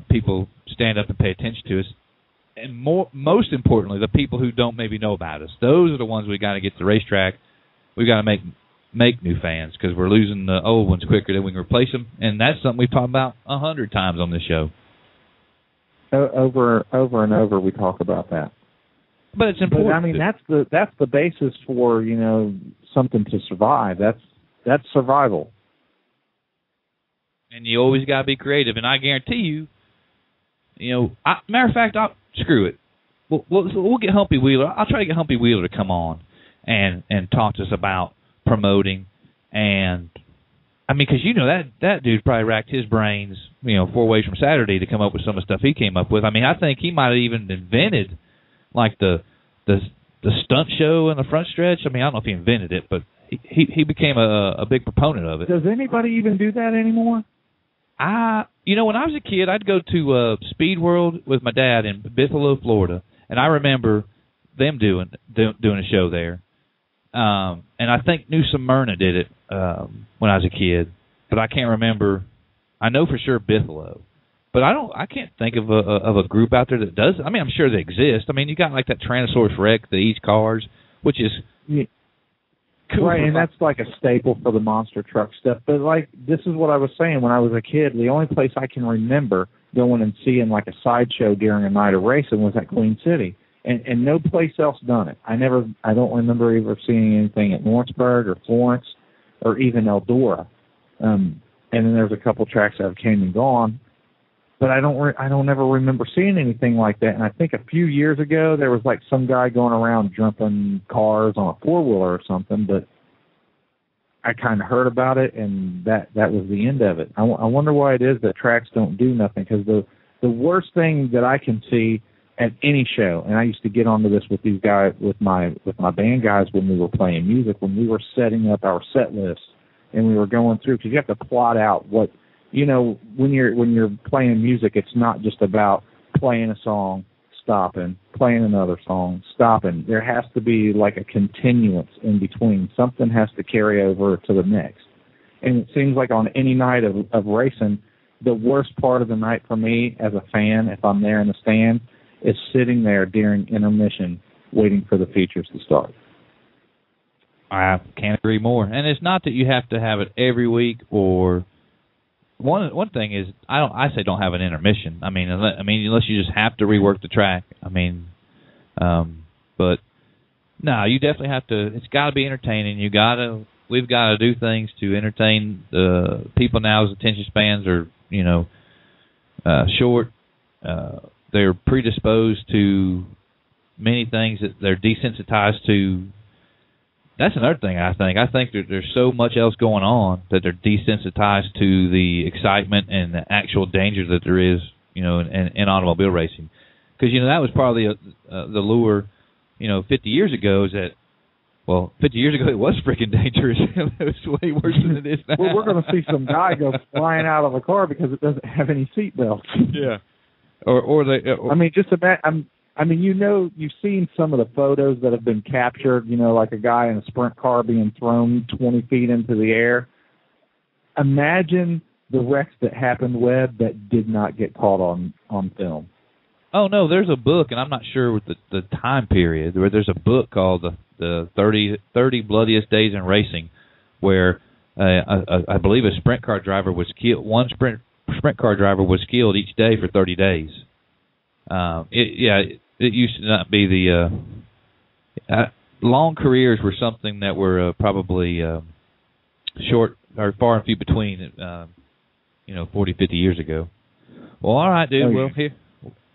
people stand up and pay attention to us. And most importantly, the people who don't maybe know about us. Those are the ones we got to get to the racetrack. We got to make new fans, because we're losing the old ones quicker than we can replace them. And that's something we've talked about 100 times on this show. Over and over, we talk about that. But it's important. But, I mean, that's the basis for something to survive. That's survival. And you always got to be creative. And I guarantee matter of fact, screw it. We'll get Humpy Wheeler. I'll try to get Humpy Wheeler to come on and talk to us about promoting. And I mean, because that dude probably racked his brains 4 ways from Saturday to come up with some of the stuff he came up with. I mean, I think he might have even invented like the stunt show in the front stretch. I mean, I don't know if he invented it, but he became a big proponent of it. Does anybody even do that anymore? When I was a kid, I'd go to Speed World with my dad in Buffalo, Florida, and I remember them doing a show there. And I think New Smyrna did it when I was a kid, but I can't remember. I know for sure Buffalo, but I can't think of a group out there that does. I mean, I'm sure they exist. I mean, you got like that Tyrannosaurus Rex that eats cars, which is cool, right, and that's like a staple for the monster truck stuff. But like, this is what I was saying when I was a kid. The only place I can remember going and seeing like a sideshow during a night of racing was at Queen City, and no place else done it. I don't remember ever seeing anything at Lawrenceburg or Florence or even Eldora. And then there's a couple tracks that have came and gone, but I don't ever remember seeing anything like that. And I think a few years ago there was like some guy going around jumping cars on a 4-wheeler or something, but I kind of heard about it, and that was the end of it. I wonder why it is that tracks don't do nothing, because the worst thing that I can see at any show, and I used to get onto this with these guys, with my band guys when we were playing music, when we were setting up our set lists and we were going through, because you have to plot out what, when you're playing music, it's not just about playing a song, stopping, playing another song, stopping. There has to be like a continuance in between. Something has to carry over to the next. And it seems like on any night of racing, the worst part of the night for me as a fan, if I'm there in the stand, is sitting there during intermission waiting for the features to start. I can't agree more. And it's not that you have to have it every week, or one thing is I say don't have an intermission. I mean unless you just have to rework the track. But no, you definitely have to. It's got to be entertaining. We've got to do things to entertain the people now's attention spans are short. They're predisposed to many things that they're desensitized to. That's another thing I think. I think that there's so much else going on that they're desensitized to the excitement and the actual danger that there is, in automobile racing. Because, that was probably the lure, 50 years ago is that, 50 years ago it was freaking dangerous. It was way worse than it is now. Well, we're going to see some guy go flying out of a car because it doesn't have any seat belts. Yeah. You've seen some of the photos that have been captured, like a guy in a sprint car being thrown 20 feet into the air. Imagine the wrecks that happened, Webb, that did not get caught on film. Oh, no, there's a book, and I'm not sure with the time period, where there's a book called the 30 Bloodiest Days in Racing, where I believe a sprint car driver was killed. One sprint car driver was killed each day for 30 days. It used to not be the long careers were something that were probably short or far and few between 40, 50 years ago. Well, all right, dude. Well, here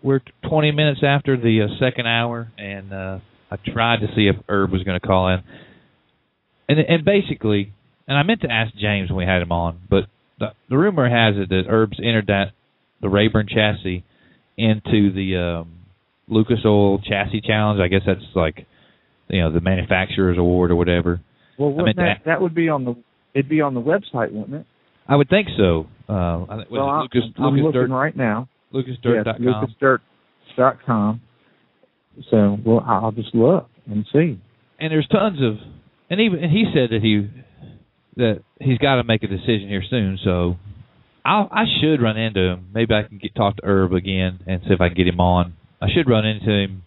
we're 20 minutes after the second hour, and I tried to see if Herb was going to call in, and basically, and I meant to ask James when we had him on, but the rumor has it that Herb's entered the Rayburn chassis into the Lucas Oil Chassis Challenge. I guess that's like, the manufacturer's award or whatever. Well, that would be it'd be on the website, wouldn't it? I would think so. I'm looking right now. LucasDirt.com. Yes, LucasDirt.com. So, well, I'll just look and see. And there's tons of, and he said that he's got to make a decision here soon. So I should run into him. Maybe I can talk to Herb again and see if I can get him on. I should run into him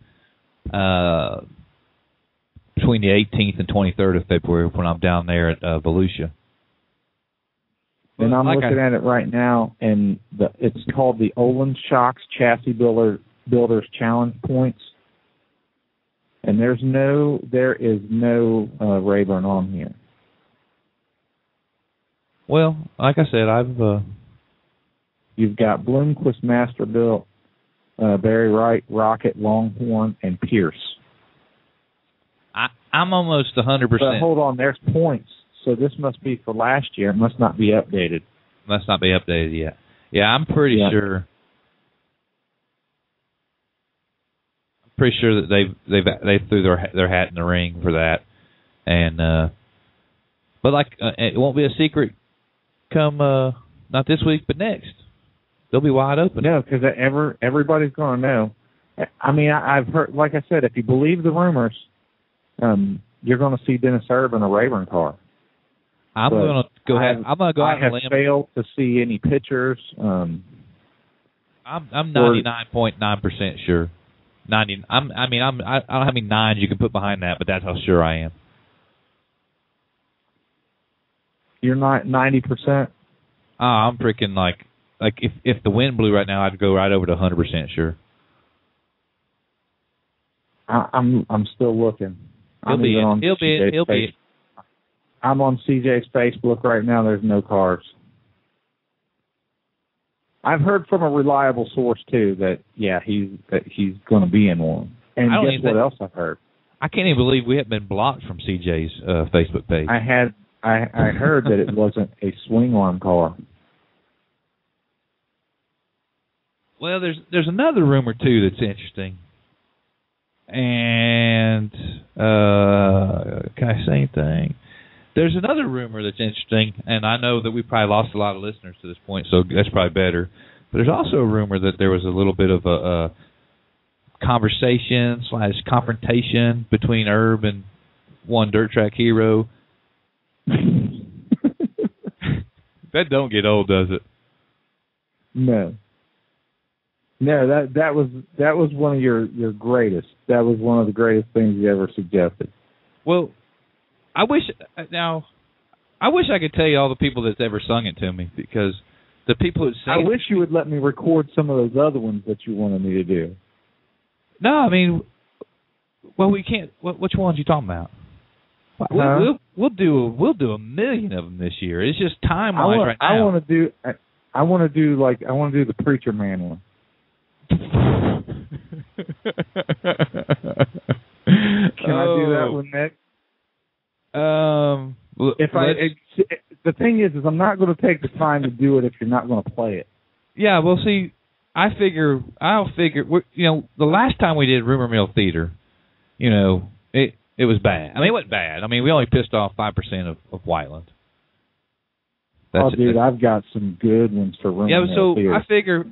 between the 18th and 23rd of February when I'm down there at Volusia. And I'm looking at it right now, and it's called the Olin Shocks Chassis Builders Challenge Points. And there is no Rayburn on here. Well, like I said, you've got Bloomquist, Masterbuilt, Barry Wright, Rocket, Longhorn, and Pierce. I'm almost 100%. But hold on, there's points. So this must be for last year. It must not be updated. Must not be updated yet. Yeah, I'm pretty sure. I'm pretty sure that they threw their hat in the ring for that, and but it won't be a secret come not this week but next. They'll be wide open. No, because everybody's going to know. I mean, I've heard, like I said, if you believe the rumors, you're going to see Dennis Erb in a Rayburn car. I'm going to go ahead. I'm going to go out and limb. I have failed to see any pictures. I'm 99.9% sure. I don't have any nines you can put behind that, but that's how sure I am. You're not 90%? I'm freaking like if the wind blew right now, I'd go right over to 100% sure. I'm still looking. He'll be. I'm on CJ's Facebook right now. There's no cars. I've heard from a reliable source too that he's going to be in one. And guess what else I've heard? I can't even believe we haven't been blocked from CJ's Facebook page. I heard that it wasn't a swing arm car. Well, there's another rumor too that's interesting. And can I say anything? There's another rumor that's interesting, and I know that we probably lost a lot of listeners to this point, so that's probably better. But there's also a rumor that there was a little bit of a conversation/confrontation between Herb and one dirt track hero. That don't get old, does it? No, that was one of your greatest. That was one of the greatest things you ever suggested. Well, I wish I could tell you all the people that's ever sung it to me, because the people who sang I wish you would let me record some of those other ones that you wanted me to do. No, I mean, well, we can't. Which ones are you talking about? We'll do a million of them this year. It's just time wise right now. I want to do the Preacher Man one. Can I do that one next? The thing is I'm not going to take the time to do it if you're not going to play it. Yeah, well, see, I'll figure. The last time we did Rumor Mill Theater, it was bad. I mean, it wasn't bad. I mean, we only pissed off 5% of Whiteland. Dude, I've got some good ones for Rumor Mill Theater.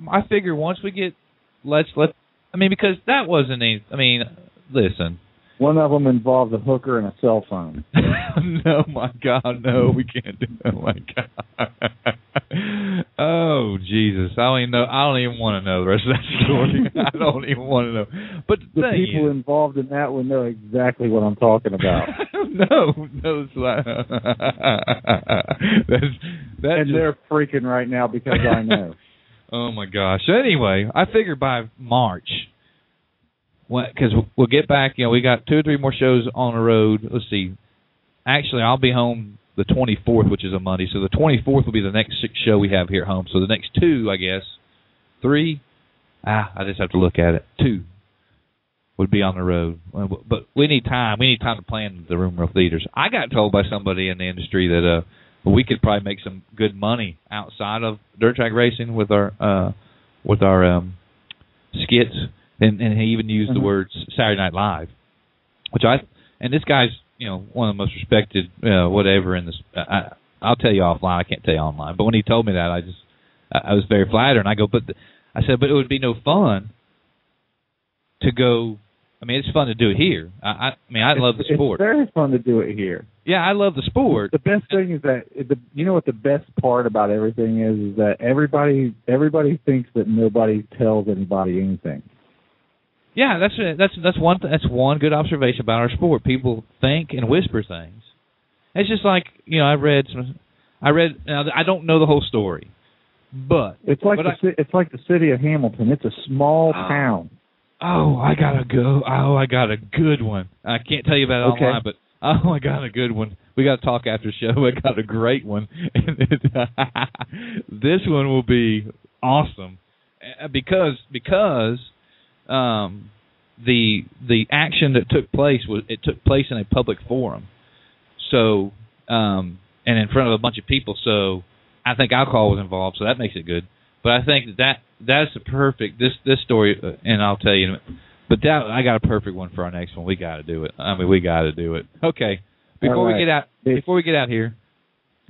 I figure once we get, because that wasn't any. I mean, listen. One of them involved a hooker and a cell phone. No, my God, no, we can't do that. Oh, my God. Oh, Jesus. I don't even want to know the rest of that story. I don't even want to know. But the people involved in that one know exactly what I'm talking about. No. They're freaking right now because I know. Oh, my gosh. So anyway, I figured by March, because we'll get back, we got 2 or 3 more shows on the road. Let's see. Actually, I'll be home the 24th, which is a Monday. So the 24th will be the next show we have here at home. So the next 2, I guess, 3, I just have to look at it. 2 would be on the road. But we need time. We need time to plan the Rumor Mill Theaters. I got told by somebody in the industry that we could probably make some good money outside of dirt track racing with our skits. And he even used the words Saturday Night Live, and this guy's one of the most respected whatever in this. I'll tell you offline. I can't tell you online. But when he told me that, I was very flattered. And I go, but it would be no fun to go I mean, it's fun to do it here. I mean, I love the sport. It's very fun to do it here. Yeah, I love the sport. The best thing is that you know what the best part about everything is that everybody thinks that nobody tells anybody anything. Yeah, that's one good observation about our sport. People think and whisper things. It's just like, you know, I read. Now, I don't know the whole story, but it's like the city of Hamilton. It's a small town. Oh, I got a good one. I can't tell you about it online, but I got a good one. We got to talk after the show. I got a great one. This one will be awesome because the action that took place took place in a public forum. So and in front of a bunch of people. So I think alcohol was involved. So that makes it good. But I think that's the perfect this story, and I'll tell you. But I got a perfect one for our next one. We got to do it. I mean, we got to do it. Okay. Before we get out here,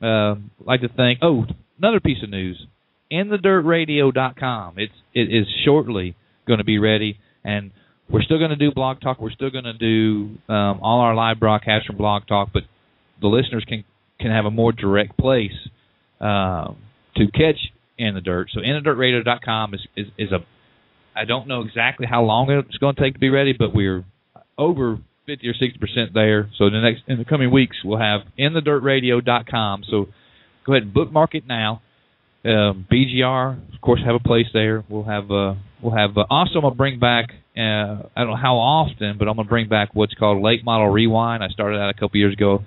I'd like to thank. Oh, another piece of news. InTheDirtRadio.com. It is shortly going to be ready, and we're still going to do Blog Talk. We're still going to do all our live broadcasts from Blog Talk, but the listeners can have a more direct place to catch In the Dirt. So InTheDirtRadio.com is a. I don't know exactly how long it's going to take to be ready, but we're over 50 or 60% there. So in the coming weeks, we'll have InTheDirtRadio.com. So go ahead and bookmark it now. BGR, of course, have a place there. We'll have. Also, I'm gonna bring back. I don't know how often, but I'm gonna bring back what's called Late Model Rewind. I started that a couple years ago.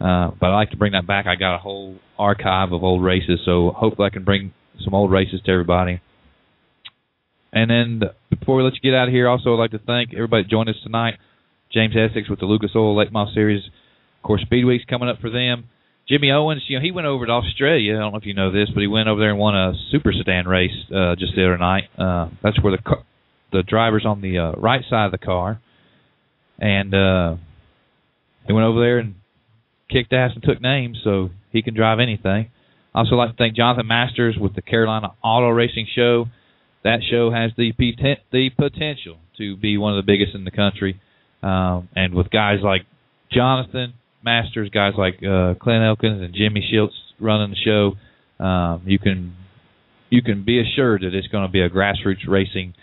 But I like to bring that back. I got a whole archive of old races, so hopefully I can bring some old races to everybody. And then before we let you get out of here, also I'd like to thank everybody that joined us tonight. James Essex with the Lucas Oil Late Model Series. Of course, Speedweek's coming up for them. Jimmy Owens, you know, he went over to Australia. I don't know if you know this, but he went over there and won a super sedan race just the other night. That's where the driver's on the right side of the car. And he went over there and kicked ass and took names, so he can drive anything. I also like to thank Jonathan Masters with the Carolina Auto Racing Show. That show has the potential to be one of the biggest in the country. And with guys like Jonathan Masters, guys like Clint Elkins and Jimmy Schiltz running the show, you can be assured that it's going to be a grassroots racing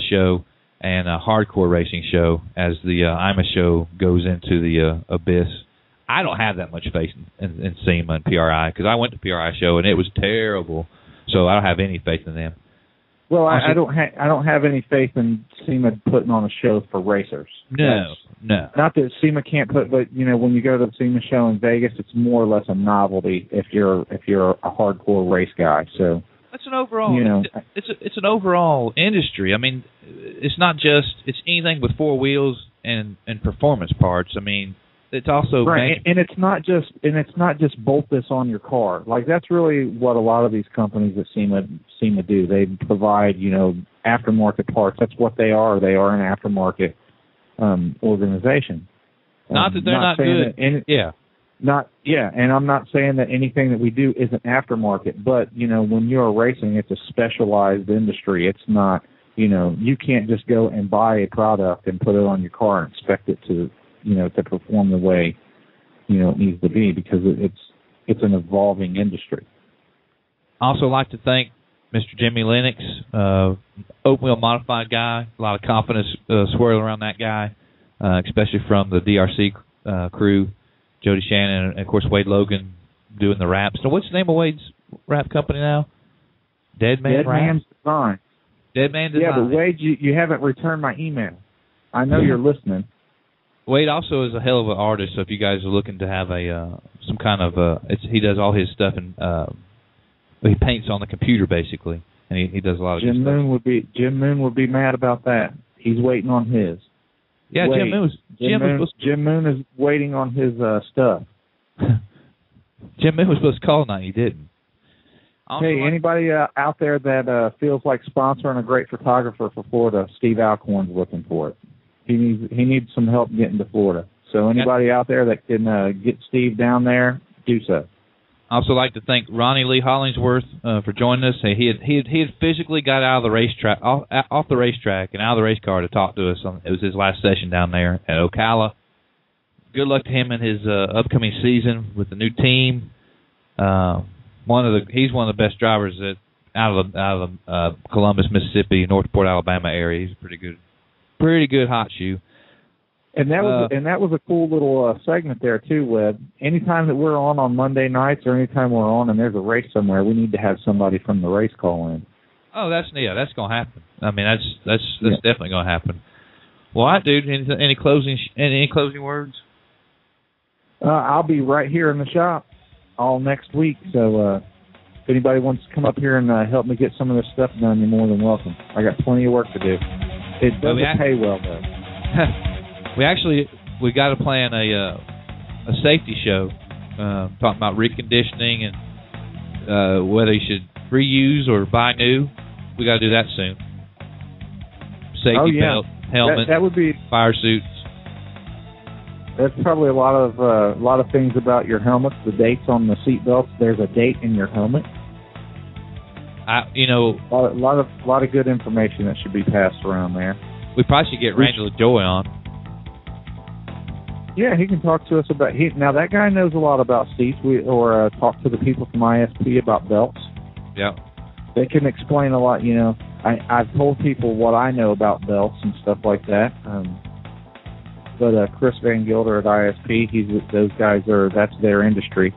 show and a hardcore racing show as the IMA show goes into the abyss. I don't have that much faith in SEMA and PRI because I went to PRI show and it was terrible. So I don't have any faith in them. Well, I don't have any faith in SEMA putting on a show for racers. No. Not that SEMA can't put, but you know, when you go to the SEMA show in Vegas, it's more or less a novelty if you're a hardcore race guy. So that's an overall. You know, it's an overall industry. I mean, it's not just anything with four wheels and performance parts. I mean, it's also right, and it's not just bolt this on your car. Like that's really what a lot of these companies at SEMA do. They provide, you know, aftermarket parts. That's what they are. They are an aftermarket organization. Not that they're not good. And I'm not saying that anything that we do isn't aftermarket. But you know, when you're racing, it's a specialized industry. It's not, you know, you can't just go and buy a product and put it on your car and expect it to, you know, to perform the way, you know, it needs to be because it's an evolving industry. I also like to thank Mr. Jimmy Lennex, open-wheel modified guy. A lot of confidence swirling around that guy, especially from the DRC crew, Jody Shannon, and, of course, Wade Logan doing the wraps. So what's the name of Wade's wrap company now? Dead Man's Design. Dead Man Design. Yeah, but Wade, you haven't returned my email. I know you're listening. Wade also is a hell of an artist. So if you guys are looking to have some kind of he does all his stuff and he paints on the computer basically, and he does a lot of Jim good stuff. Jim Moon would be mad about that. He's waiting on his. Yeah, Jim Moon is waiting on his stuff. Jim Moon was supposed to call tonight. He didn't. Hey, anybody out there that feels like sponsoring a great photographer for Florida, Steve Alcorn's looking for it. He needs some help getting to Florida. So anybody out there that can get Steve down there, do so. I also like to thank Ronnie Lee Hollingsworth for joining us. He had physically got out of the racetrack, off the racetrack, and out of the race car to talk to us. It was his last session down there at Ocala. Good luck to him in his upcoming season with the new team. He's one of the best drivers out of the Columbus, Mississippi, Northport, Alabama area. He's a pretty good hot shoe. And that was a cool little segment there too, Webb. Anytime that we're on Monday nights, or anytime we're on and there's a race somewhere, we need to have somebody from the race call in. Oh, that's gonna happen. I mean, that's definitely gonna happen. Well, all right, dude. Any closing words? I'll be right here in the shop all next week. So if anybody wants to come up here and help me get some of this stuff done, you're more than welcome. I got plenty of work to do. It doesn't pay well though. We got to plan a safety show, talking about reconditioning and whether you should reuse or buy new. We got to do that soon. Safety belt, helmet, that would be fire suits. That's probably a lot of things about your helmets. The dates on the seat belts. There's a date in your helmet. A lot of good information that should be passed around there. We probably should get Randall Joy on. Yeah, he can talk to us about. Now that guy knows a lot about seats. Talk to the people from ISP about belts. Yeah, they can explain a lot. I've told people what I know about belts and stuff like that. But Chris Van Gilder at ISP, those guys that's their industry,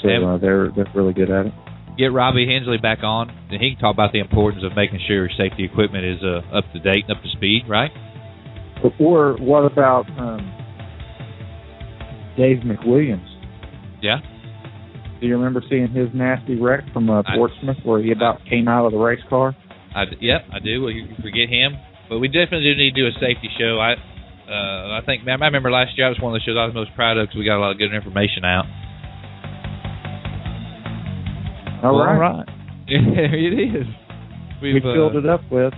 so they're really good at it. Get Robbie Hensley back on, and he can talk about the importance of making sure your safety equipment is up to date and up to speed, right? Or what about Dave McWilliams? Yeah. Do you remember seeing his nasty wreck from Portsmouth where he about came out of the race car? Yep, I do. Well, you forget him. But we definitely do need to do a safety show. I think I remember last year, it was one of the shows I was most proud of because we got a lot of good information out. All right. It is. We filled it up with.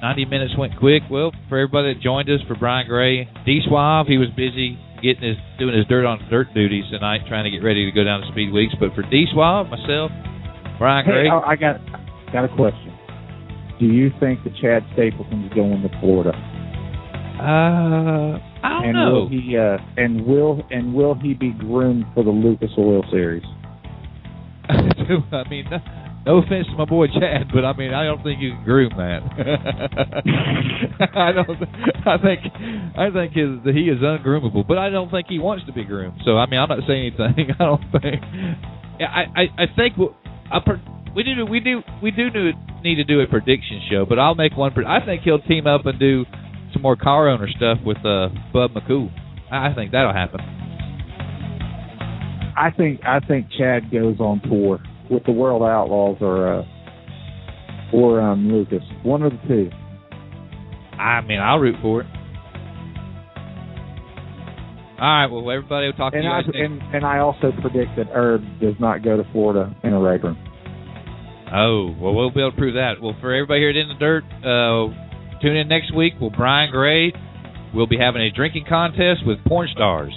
90 minutes went quick. Well, for everybody that joined us, for Brian Gray, D-Swab, he was busy doing his dirt on dirt duties tonight, trying to get ready to go down to Speed Weeks. But for D-Swab, myself, Brian Gray. I got a question. Do you think that Chad Stapleton's going to Florida? I don't know. Will he be groomed for the Lucas Oil Series? I mean, no offense to my boy Chad, but I mean, I don't think you can groom that. I think he is ungroomable, but I don't think he wants to be groomed. So I mean, I'm not saying anything. I don't think. I think we do need to do a prediction show, but I'll make one. I think he'll team up and do some more car owner stuff with Bub McCool. I think that'll happen. I think Chad goes on tour with the World Outlaws or Lucas. One of the two. I mean, I'll root for it. All right, well, everybody will talk to you guys next. And I also predict that Herb does not go to Florida in a reg room. Oh, well, we'll be able to prove that. Well, for everybody here at In the Dirt, tune in next week with Brian Gray. We'll be having a drinking contest with porn stars.